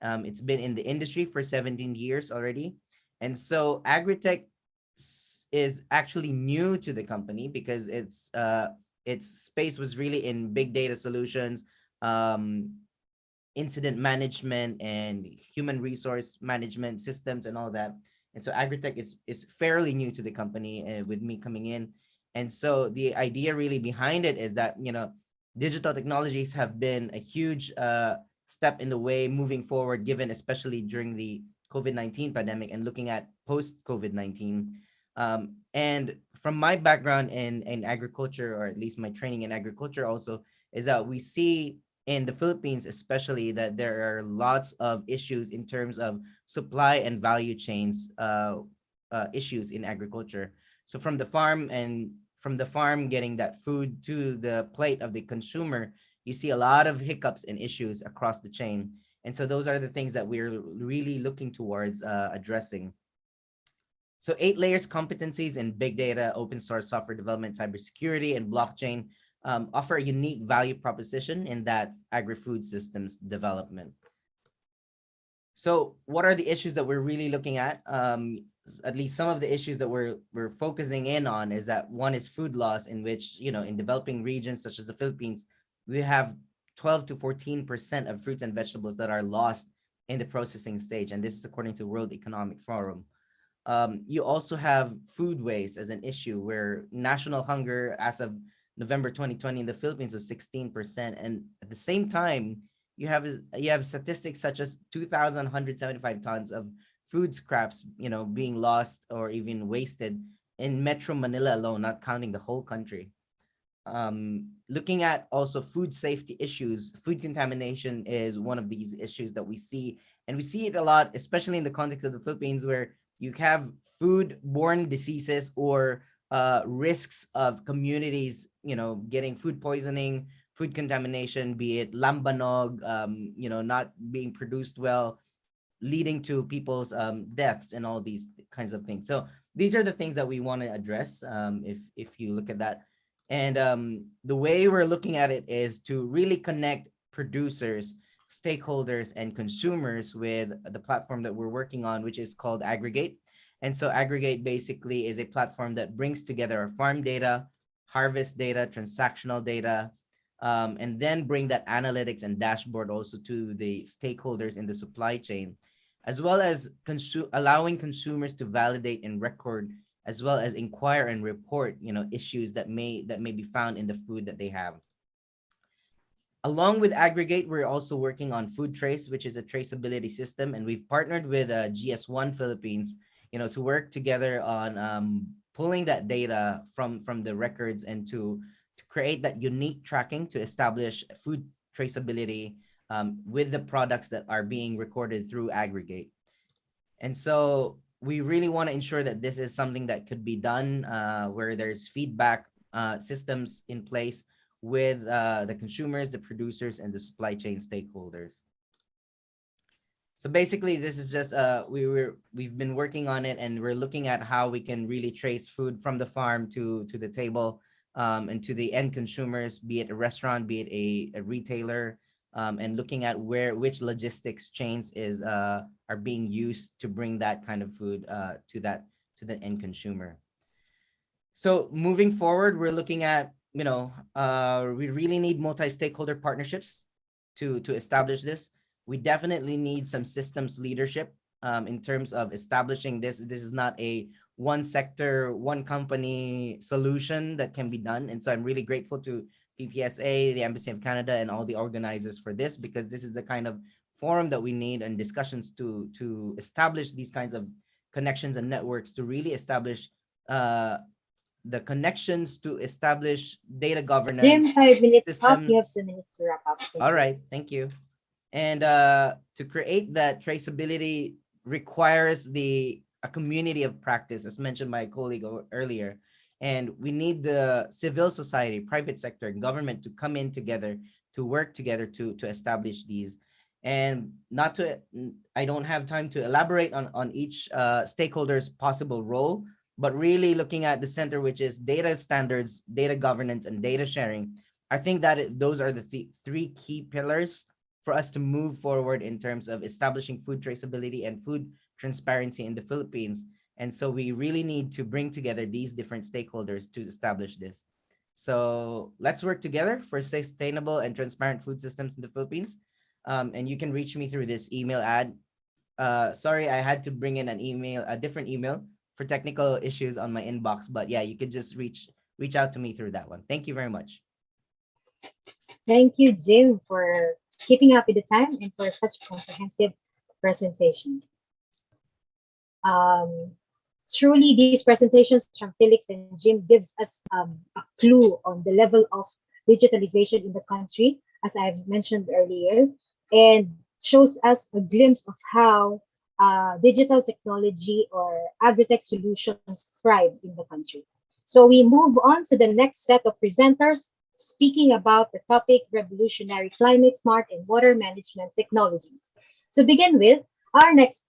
It's been in the industry for 17 years already. And so agritech is actually new to the company because its space was really in big data solutions, um, incident management, and human resource management systems and all that. And so agritech is fairly new to the company, with me coming in. And so the idea really behind it is that, digital technologies have been a huge step in the way moving forward, given especially during the COVID-19 pandemic and looking at post COVID-19. And from my background in agriculture, or at least my training in agriculture also, is that we see in the Philippines, especially, that there are lots of issues in terms of supply and value chains issues in agriculture. So from the farm getting that food to the plate of the consumer, you see a lot of hiccups and issues across the chain. And so those are the things that we're really looking towards addressing. So 8layers competencies in big data, open source software development, cybersecurity, and blockchain offer a unique value proposition in that agri-food systems development. So what are the issues that we're really looking at? At least some of the issues that we're focusing in on is that one is food loss, in which, in developing regions such as the Philippines, we have 12 to 14% of fruits and vegetables that are lost in the processing stage. And this is according to World Economic Forum. You also have food waste as an issue, where national hunger as of November 2020 in the Philippines was 16%. And at the same time, you have statistics such as 2,175 tons of food scraps, being lost or even wasted in Metro Manila alone, not counting the whole country. Looking at also food safety issues, food contamination is one of these issues that we see, and we see it a lot, especially in the context of the Philippines, where you have food-borne diseases or risks of communities, getting food poisoning, food contamination, be it lambanog, not being produced well, leading to people's deaths and all these kinds of things. So these are the things that we want to address, if you look at that. And the way we're looking at it is to really connect producers, stakeholders, and consumers with the platform that we're working on, which is called Aggregate. And so Aggregate basically is a platform that brings together our farm data, harvest data, transactional data, and then bring that analytics and dashboard also to the stakeholders in the supply chain, as well as allowing consumers to validate and record, as well as inquire and report, issues that may be found in the food that they have. Along with Aggregate, we're also working on Food Trace, which is a traceability system, and we've partnered with GS1 Philippines, to work together on pulling that data from the records and to create that unique tracking to establish food traceability with the products that are being recorded through Aggregate. And so we really want to ensure that this is something that could be done where there's feedback systems in place with the consumers, the producers, and the supply chain stakeholders. So basically, this is just we've been working on it, and we're looking at how we can really trace food from the farm to the table and to the end consumers, be it a restaurant, be it a retailer, and looking at which logistics chains are being used to bring that kind of food to the end consumer. So moving forward, we're looking at, we really need multi-stakeholder partnerships to establish this. We definitely need some systems leadership in terms of establishing this. This is not a one sector, one company solution that can be done. And so I'm really grateful to PPSA, the Embassy of Canada, and all the organizers for this, because this is the kind of forum that we need and discussions to establish these kinds of connections and networks to really establish the connections to establish data governance. Jim, 5 minutes up. Systems. You have 2 minutes to wrap up. All right, thank you. And to create that traceability requires a community of practice, as mentioned by a colleague earlier. And we need the civil society, private sector, and government to come in together, to work together to establish these. And not to, I don't have time to elaborate on each stakeholder's possible role, but really looking at the center, which is data standards, data governance, and data sharing. I think that those are the three key pillars for us to move forward in terms of establishing food traceability and food transparency in the Philippines. And so we really need to bring together these different stakeholders to establish this. So let's work together for sustainable and transparent food systems in the Philippines. And you can reach me through this email ad. Sorry, I had to bring in a different email for technical issues on my inbox. But yeah, you could just reach out to me through that one. Thank you very much. Thank you, Jim, for keeping up with the time and for such a comprehensive presentation. Truly, these presentations from Felix and Jim gives us a clue on the level of digitalization in the country, as I've mentioned earlier, and shows us a glimpse of how digital technology or agri-tech solutions thrive in the country. So we move on to the next set of presenters speaking about the topic revolutionary climate smart and water management technologies. To begin with, our next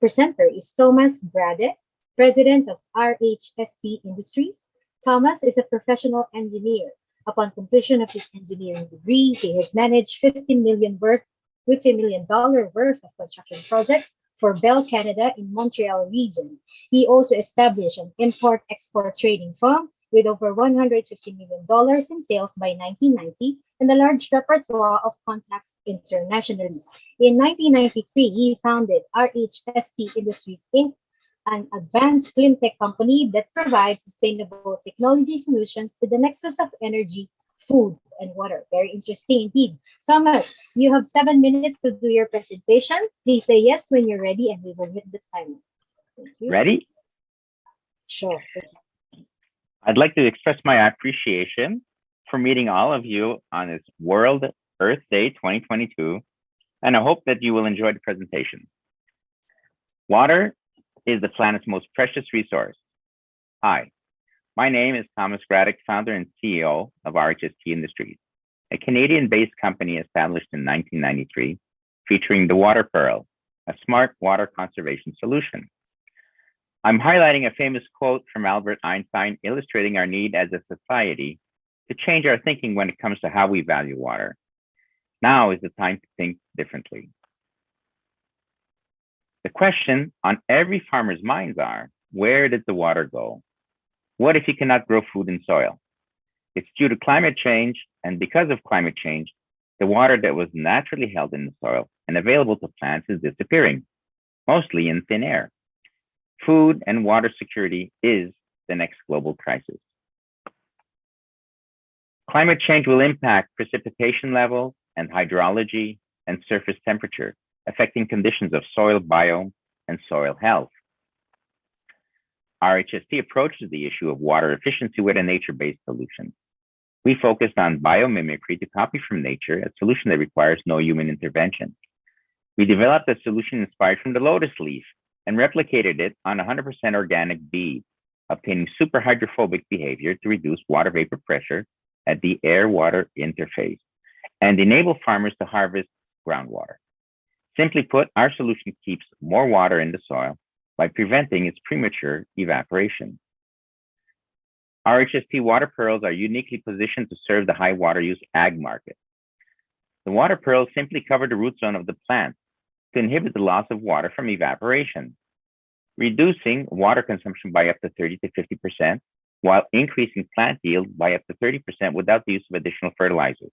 presenter is Thomas Brade, President of RHST Industries. Thomas is a professional engineer. Upon completion of his engineering degree, he has managed $50 million worth of construction projects for Bell Canada in Montreal region. He also established an import-export trading firm with over $150 million in sales by 1990 and a large repertoire of contacts internationally. In 1993, he founded RHST Industries Inc., an advanced clean tech company that provides sustainable technology solutions to the nexus of energy, food, and water. Very interesting indeed. Thomas, you have 7 minutes to do your presentation. Please say yes when you're ready and we will hit the timer. Thank you. Ready? Sure. I'd like to express my appreciation for meeting all of you on this World Earth Day 2022, and I hope that you will enjoy the presentation. Water is the planet's most precious resource. Hi, my name is Thomas Braddock, founder and CEO of RHST Industries, a Canadian-based company established in 1993, featuring the Water Pearl, a smart water conservation solution. I'm highlighting a famous quote from Albert Einstein, illustrating our need as a society to change our thinking when it comes to how we value water. Now is the time to think differently. The question on every farmer's minds are, where did the water go? What if you cannot grow food in soil? It's due to climate change, and because of climate change, the water that was naturally held in the soil and available to plants is disappearing, mostly in thin air. Food and water security is the next global crisis. Climate change will impact precipitation levels and hydrology and surface temperature, affecting conditions of soil biome and soil health. RHST approaches the issue of water efficiency with a nature-based solution. We focused on biomimicry to copy from nature, a solution that requires no human intervention. We developed a solution inspired from the lotus leaf and replicated it on 100% organic bees, obtaining super hydrophobic behavior to reduce water vapor pressure at the air-water interface and enable farmers to harvest groundwater. Simply put, our solution keeps more water in the soil by preventing its premature evaporation. RHST water pearls are uniquely positioned to serve the high water use ag market. The water pearls simply cover the root zone of the plant to inhibit the loss of water from evaporation, reducing water consumption by up to 30 to 50%, while increasing plant yield by up to 30% without the use of additional fertilizers.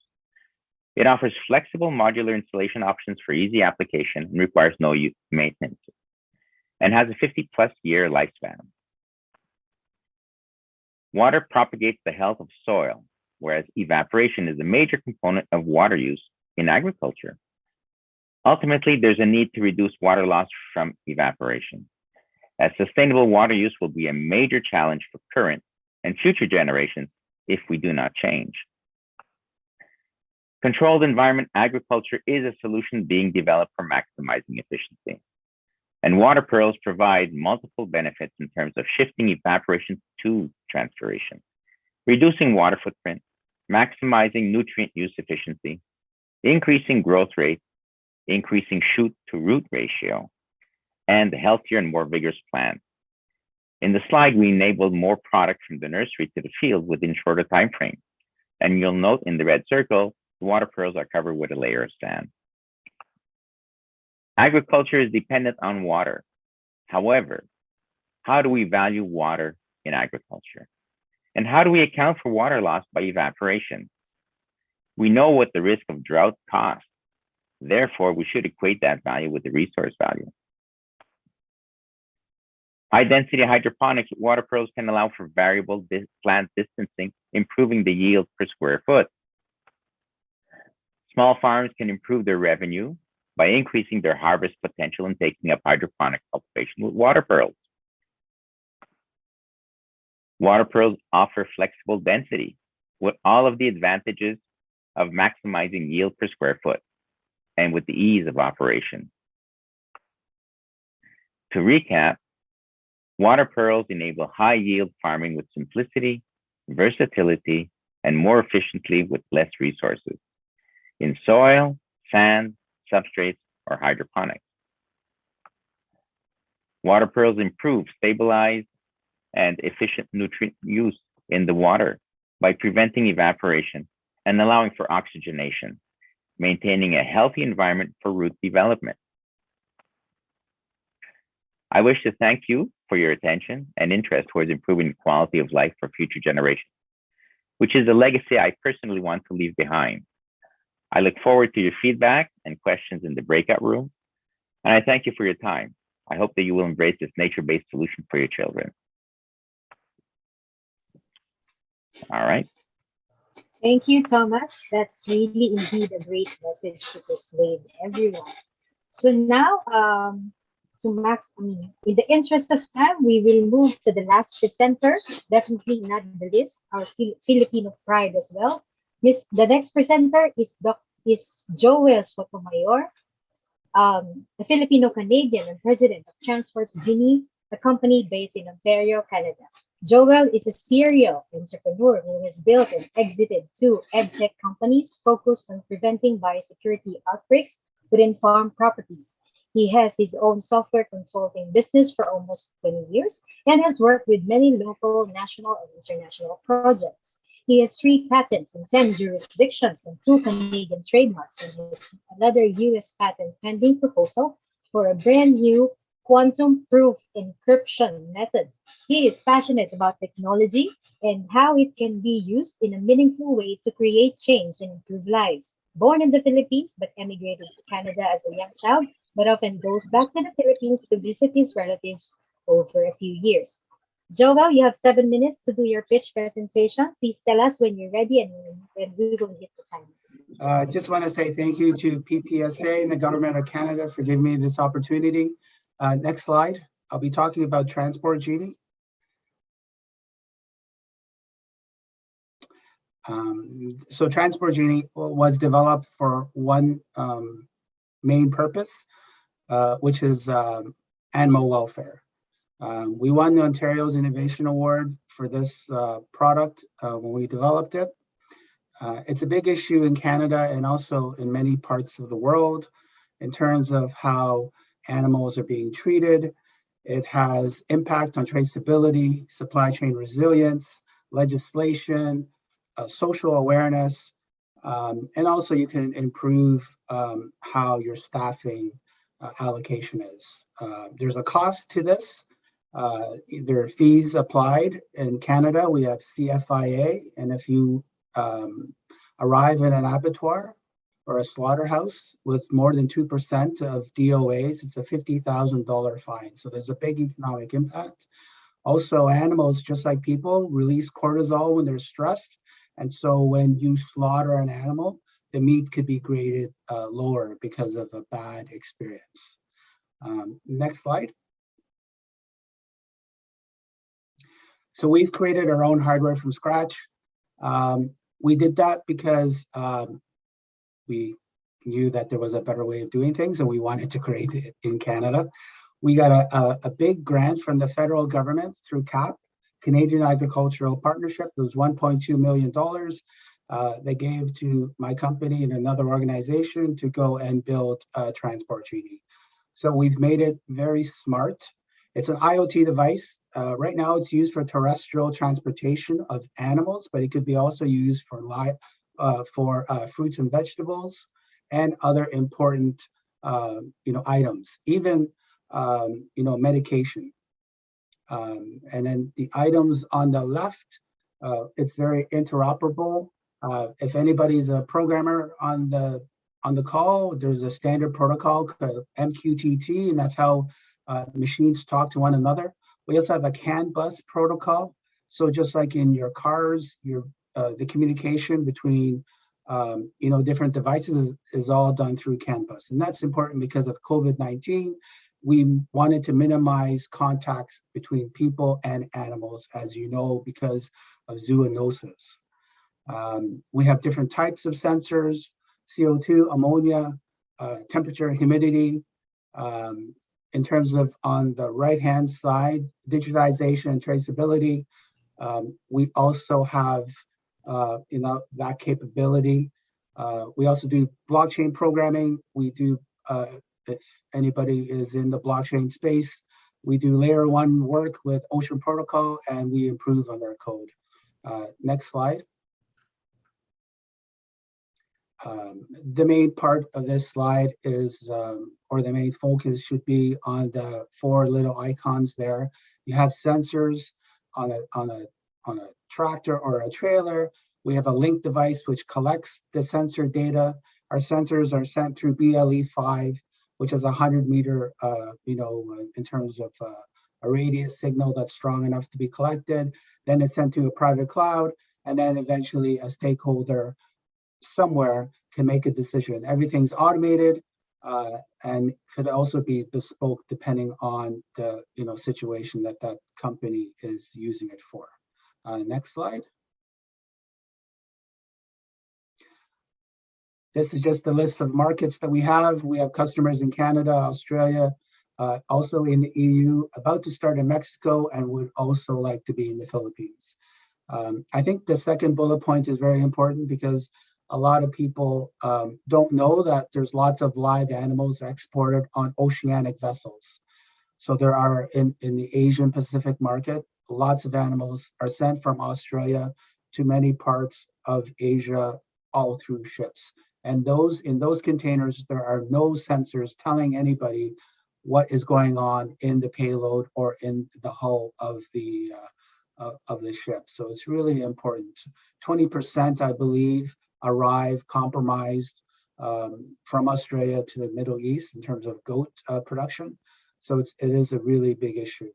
It offers flexible modular installation options for easy application and requires no maintenance, and has a 50+ year lifespan. Water propagates the health of soil, whereas evaporation is a major component of water use in agriculture. Ultimately, there's a need to reduce water loss from evaporation, as sustainable water use will be a major challenge for current and future generations if we do not change. Controlled environment agriculture is a solution being developed for maximizing efficiency. And water pearls provide multiple benefits in terms of shifting evaporation to transpiration, reducing water footprint, maximizing nutrient use efficiency, increasing growth rate, increasing shoot to root ratio, and healthier and more vigorous plants. In the slide, we enabled more product from the nursery to the field within shorter time frames. And you'll note in the red circle, the water pearls are covered with a layer of sand. Agriculture is dependent on water. However, how do we value water in agriculture? And how do we account for water loss by evaporation? We know what the risk of drought costs. Therefore, we should equate that value with the resource value. High-density hydroponics with water pearls can allow for variable plant distancing, improving the yield per square foot. Small farms can improve their revenue by increasing their harvest potential and taking up hydroponic cultivation with water pearls. Water pearls offer flexible density with all of the advantages of maximizing yield per square foot and with the ease of operation. To recap, water pearls enable high yield farming with simplicity, versatility, and more efficiently with less resources in soil, sand, substrates, or hydroponics. Water pearls improve, stabilize, and efficient nutrient use in the water by preventing evaporation and allowing for oxygenation, maintaining a healthy environment for root development. I wish to thank you for your attention and interest towards improving the quality of life for future generations, which is a legacy I personally want to leave behind. I look forward to your feedback and questions in the breakout room, and I thank you for your time. I hope that you will embrace this nature-based solution for your children. All right. Thank you, Thomas. That's really indeed a great message to persuade everyone. So now, in the interest of time, we will move to the last presenter, definitely not the least, our Filipino pride as well. The next presenter is Joel Sotomayor, a Filipino-Canadian and president of Transport Genie, a company based in Ontario, Canada. Joel is a serial entrepreneur who has built and exited 2 edtech companies focused on preventing biosecurity outbreaks within farm properties. He has his own software consulting business for almost 20 years and has worked with many local, national, and international projects. He has 3 patents in 10 jurisdictions and 2 Canadian trademarks, and has another US patent pending proposal for a brand new quantum-proof encryption method. He is passionate about technology and how it can be used in a meaningful way to create change and improve lives. Born in the Philippines but emigrated to Canada as a young child, but often goes back to the Philippines to visit his relatives over a few years. Joel, you have 7 minutes to do your pitch presentation. Please tell us when you're ready and we will hit the time. I just want to say thank you to PPSA and the Government of Canada for giving me this opportunity. Next slide. I'll be talking about Transport Genie. So Transport Genie was developed for one main purpose, which is animal welfare. We won the Ontario's Innovation Award for this product when we developed it. It's a big issue in Canada and also in many parts of the world in terms of how animals are being treated. It has impact on traceability, supply chain resilience, legislation, social awareness, and also you can improve how your staffing allocation is. There's a cost to this. There are fees applied. In Canada, we have CFIA, and if you arrive in an abattoir or a slaughterhouse with more than 2% of DOAs, it's a $50,000 fine. So there's a big economic impact. Also, animals, just like people, release cortisol when they're stressed. And so when you slaughter an animal, the meat could be graded lower because of a bad experience. Next slide. So we've created our own hardware from scratch. We did that because we knew that there was a better way of doing things and we wanted to create it in Canada. We got a big grant from the federal government through CAP, Canadian Agricultural Partnership. It was $1.2 million. They gave to my company and another organization to go and build Transport Genie. So we've made it very smart. It's an IoT device. Right now it's used for terrestrial transportation of animals, but it could be also used for fruits and vegetables and other important items, even medication. And then the items on the left, it's very interoperable. If anybody's a programmer on the call, there's a standard protocol called MQTT, and that's how machines talk to one another. We also have a CAN bus protocol. So just like in your cars, the communication between different devices is all done through CAN bus. And that's important because of COVID-19. We wanted to minimize contacts between people and animals, as you know, because of zoonosis. We have different types of sensors: CO2, ammonia, temperature, humidity. In terms of on the right-hand side, digitization and traceability, we also have that capability. We also do blockchain programming. We do, if anybody is in the blockchain space, we do layer 1 work with Ocean Protocol, and we improve on their code. Next slide. The main part of this slide is, or the main focus should be on the 4 little icons there. You have sensors on a tractor or a trailer. We have a link device which collects the sensor data. Our sensors are sent through BLE5, which is a 100-meter, in terms of a radius signal that's strong enough to be collected. Then it's sent to a private cloud, and then eventually a stakeholder somewhere can make a decision. Everything's automated and could also be bespoke depending on the situation that company is using it for. Next slide. This is just the list of markets that we have. We have customers in Canada, Australia, also in the EU, about to start in Mexico, and would also like to be in the Philippines. I think the second bullet point is very important because a lot of people don't know that there's lots of live animals exported on oceanic vessels. So there are in the Asian Pacific market, lots of animals are sent from Australia to many parts of Asia, all through ships. And in those containers, there are no sensors telling anybody what is going on in the payload or in the hull of the ship. So it's really important. 20%, I believe, arrive compromised from Australia to the Middle East in terms of goat production. So it is a really big issue.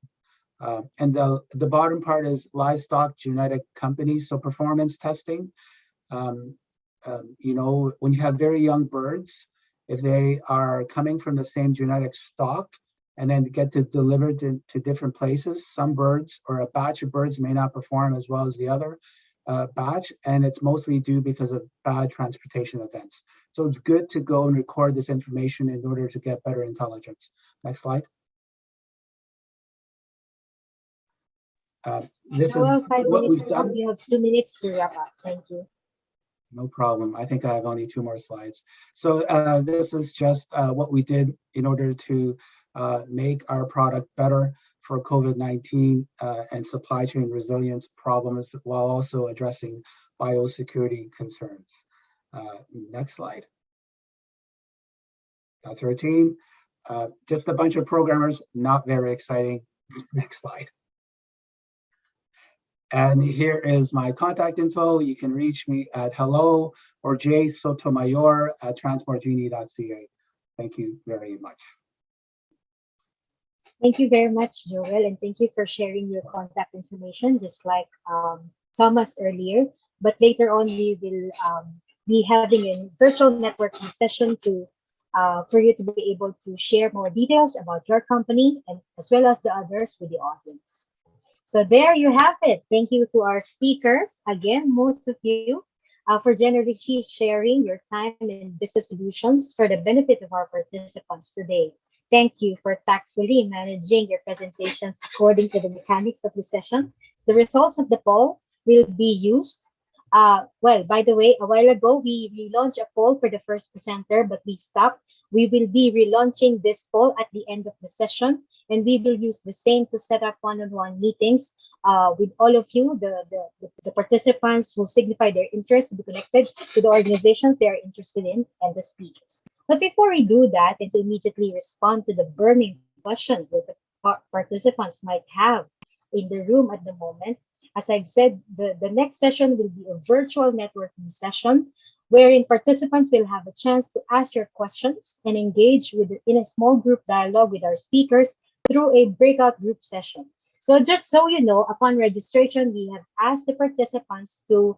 And the bottom part is livestock genetic companies. So performance testing. When you have very young birds, if they are coming from the same genetic stock and then get delivered to different places, some birds or a batch of birds may not perform as well as the other batch, and it's mostly due because of bad transportation events. So it's good to go and record this information in order to get better intelligence. Next slide. This is what we've done. You have 2 minutes to wrap up. Thank you. No problem. I think I have only 2 more slides. So this is just what we did in order to make our product better for COVID-19 and supply chain resilience problems while also addressing biosecurity concerns. Next slide. That's our team. Just a bunch of programmers, not very exciting. Next slide. And here is my contact info. You can reach me at hello or jsotomayor@transportgenie.ca. Thank you very much. Thank you very much, Joel, and thank you for sharing your contact information, just like Thomas earlier. But later on, we will be having a virtual networking session for you to be able to share more details about your company and as well as the others with the audience. So there you have it. Thank you to our speakers, again, most of you, for generously sharing your time and business solutions for the benefit of our participants today. thank you for tactfully managing your presentations according to the mechanics of the session. The results of the poll will be used. Well, by the way, a while ago, we launched a poll for the first presenter, but we stopped. We will be relaunching this poll at the end of the session, and we will use the same to set up one-on-one meetings with all of you, the participants who signify their interest to be connected to the organizations they are interested in and the speakers. But before we do that, and to immediately respond to the burning questions that the participants might have in the room at the moment, as I've said, the next session will be a virtual networking session wherein participants will have a chance to ask your questions and engage in a small group dialogue with our speakers through a breakout group session. So just so you know, upon registration, we have asked the participants to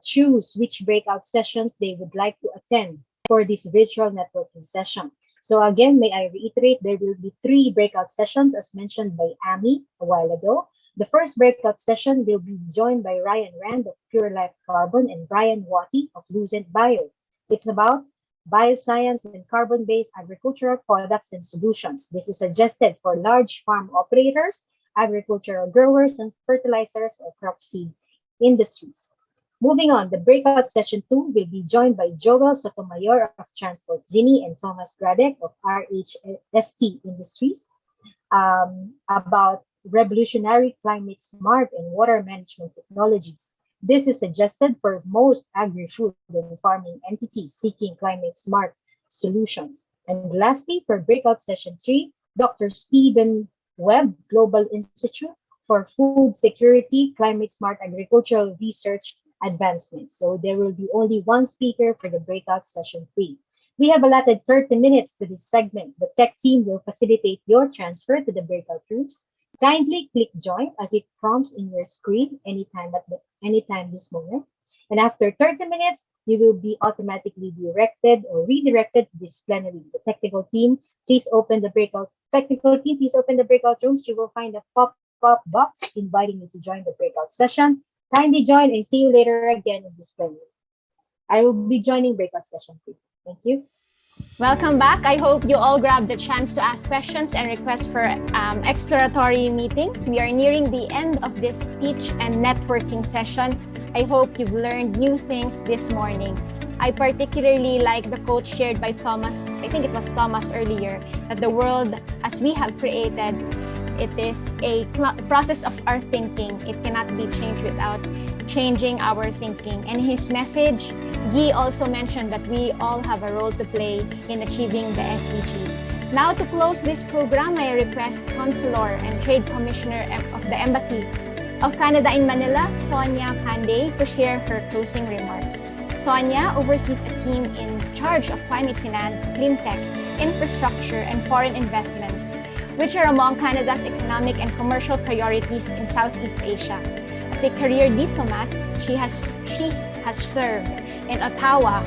choose which breakout sessions they would like to attend for this virtual networking session. So again, may I reiterate, there will be 3 breakout sessions as mentioned by Amy a while ago. The first breakout session will be joined by Ryan Rand of Pure Life Carbon and Brian Watty of Lucent Bio. It's about bioscience and carbon-based agricultural products and solutions. This is suggested for large farm operators, agricultural growers, and fertilizers or crop seed industries. Moving on, the breakout session 2 will be joined by Joel Sotomayor of Transport Genie and Thomas Gradek of RHST Industries about revolutionary climate smart and water management technologies. This is suggested for most agri-food and farming entities seeking climate smart solutions. And lastly, for breakout session 3, Dr. Stephen Webb, Global Institute for Food Security, Climate Smart Agricultural Research Advancements. So there will be only one speaker for the breakout session 3. We have allotted 30 minutes to this segment. The tech team will facilitate your transfer to the breakout rooms. Kindly click join as it prompts in your screen anytime this moment. And after 30 minutes, you will be automatically directed or redirected to this plenary. The technical team, please open the breakout rooms. You will find a pop-up box inviting you to join the breakout session. Kindly join and see you later again in this plenary. I will be joining breakout session 3. Thank you. Welcome back. I hope you all grabbed the chance to ask questions and request for exploratory meetings. We are nearing the end of this speech and networking session. I hope you've learned new things this morning. I particularly like the quote shared by Thomas, I think it was Thomas earlier, that the world as we have created, it is a process of our thinking. It cannot be changed without changing our thinking. And his message, Guy also mentioned that we all have a role to play in achieving the SDGs. Now to close this program, I request Consular and Trade Commissioner of the Embassy of Canada in Manila, Sonia Pandey, to share her closing remarks. Sonia oversees a team in charge of climate finance, clean tech, infrastructure, and foreign investments, which are among Canada's economic and commercial priorities in Southeast Asia. As a career diplomat, she has served in Ottawa,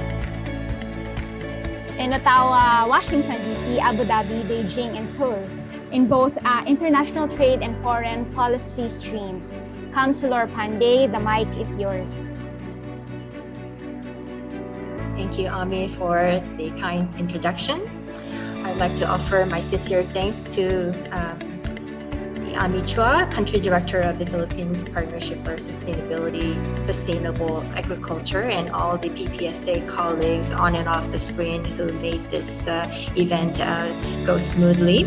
Washington, D.C., Abu Dhabi, Beijing, and Seoul in both international trade and foreign policy streams. Councillor Pandey, the mic is yours. Thank you, Ami, for the kind introduction. I'd like to offer my sincere thanks to Ami Chua, Country Director of the Philippines Partnership for Sustainable Agriculture, and all the PPSA colleagues on and off the screen who made this event go smoothly.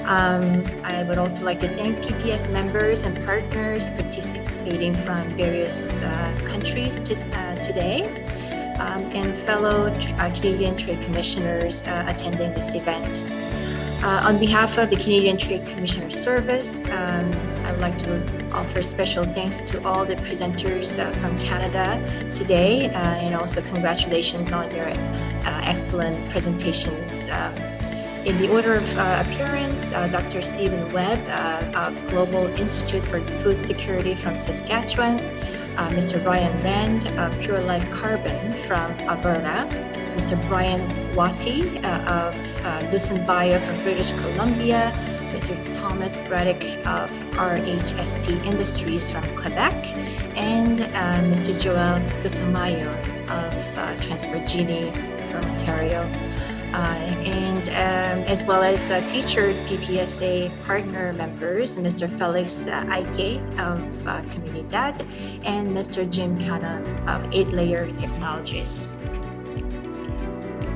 I would also like to thank PPS members and partners participating from various countries today, and fellow Canadian Trade Commissioners attending this event. On behalf of the Canadian Trade Commissioner Service, I would like to offer special thanks to all the presenters from Canada today, and also congratulations on your excellent presentations. In the order of appearance, Dr. Stephen Webb of Global Institute for Food Security from Saskatchewan, Mr. Ryan Rand of Pure Life Carbon from Alberta, Mr. Brian Watty of Lucent Bio from British Columbia, Mr. Thomas Gradek of RHST Industries from Quebec, and Mr. Joel Sotomayor of Transport Genie from Ontario. And as well as featured PPSA partner members, Mr. Felix Aike of Comunidad and Mr. Jim Cana of 8-Layer Technologies.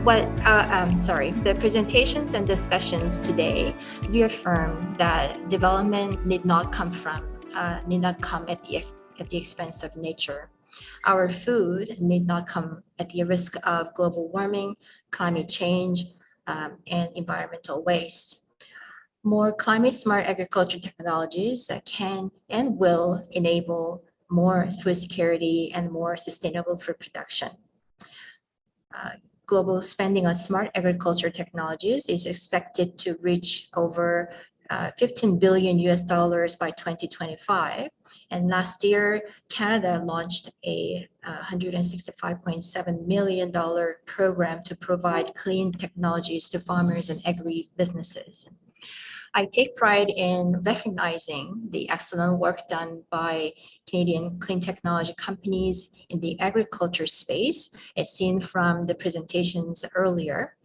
The presentations and discussions today reaffirm that development need not come at the expense of nature. Our food need not come at the risk of global warming, climate change, and environmental waste. More climate-smart agriculture technologies can and will enable more food security and more sustainable food production. Global spending on smart agriculture technologies is expected to reach over $15 billion by 2025. And last year, Canada launched a $165.7 million program to provide clean technologies to farmers and agri-businesses. I take pride in recognizing the excellent work done by Canadian clean technology companies in the agriculture space, as seen from the presentations earlier,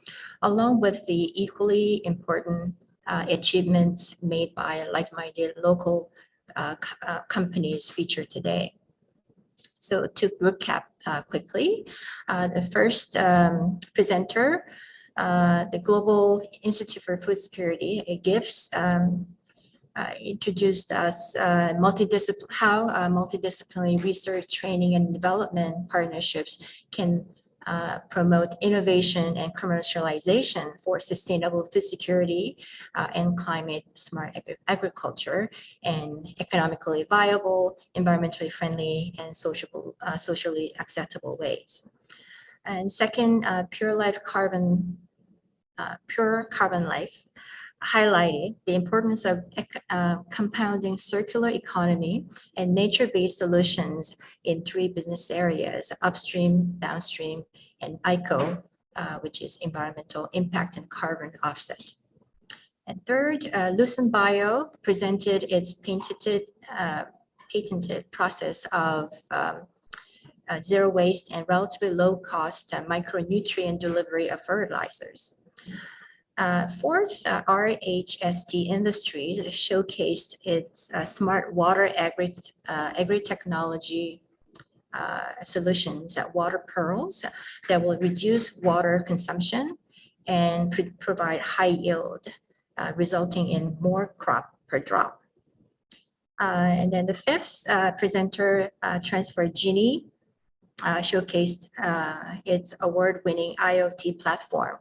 along with the equally important achievements made by like-minded local companies featured today. So to recap quickly, the first presenter, the Global Institute for Food Security, GIFS, introduced us how multidisciplinary research, training, and development partnerships can promote innovation and commercialization for sustainable food security and climate-smart agriculture and economically viable, environmentally friendly, and socially acceptable ways. And second, Pure Carbon Life highlighted the importance of compounding circular economy and nature-based solutions in 3 business areas: upstream, downstream, and ICO, which is environmental impact and carbon offset. And third, Lucent Bio presented its patented process of zero waste and relatively low cost micronutrient delivery of fertilizers. Fourth, RHST Industries showcased its smart water agri-technology solutions, water pearls that will reduce water consumption and provide high yield, resulting in more crop per drop. And then the fifth presenter, Transfer Genie, showcased its award-winning IoT platform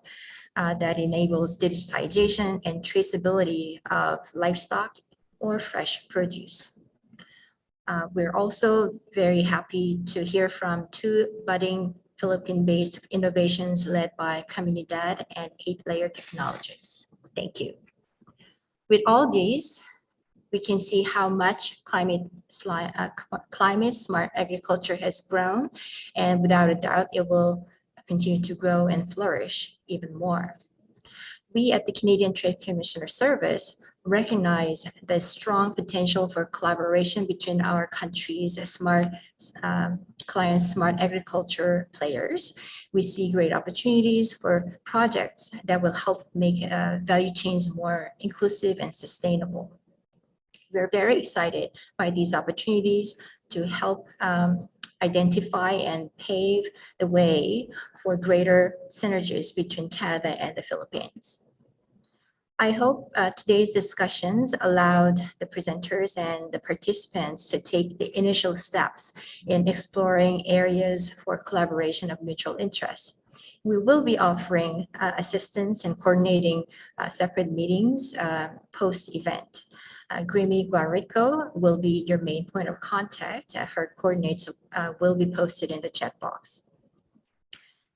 that enables digitization and traceability of livestock or fresh produce. We're also very happy to hear from 2 budding Philippine-based innovations led by Comunidad and 8-Layer Technologies. Thank you. With all these, we can see how much climate-smart agriculture has grown, and without a doubt, it will continue to grow and flourish even more. We at the Canadian Trade Commissioner Service recognize the strong potential for collaboration between our country's smart agriculture players. We see great opportunities for projects that will help make value chains more inclusive and sustainable. We're very excited by these opportunities to help identify and pave the way for greater synergies between Canada and the Philippines. I hope today's discussions allowed the presenters and the participants to take the initial steps in exploring areas for collaboration of mutual interest. We will be offering assistance in coordinating separate meetings post-event. Grimi Guarico will be your main point of contact. Her coordinates will be posted in the chat box.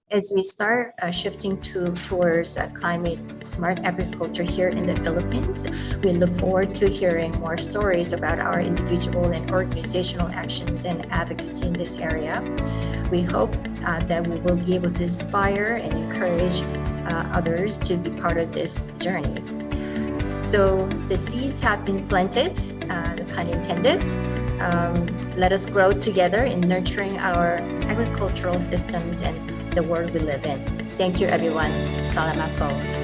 As we start shifting towards climate smart agriculture here in the Philippines, we look forward to hearing more stories about our individual and organizational actions and advocacy in this area. We hope that we will be able to inspire and encourage others to be part of this journey. So the seeds have been planted, the pun intended. Let us grow together in nurturing our agricultural systems and the world we live in. Thank you, everyone. Salamat po.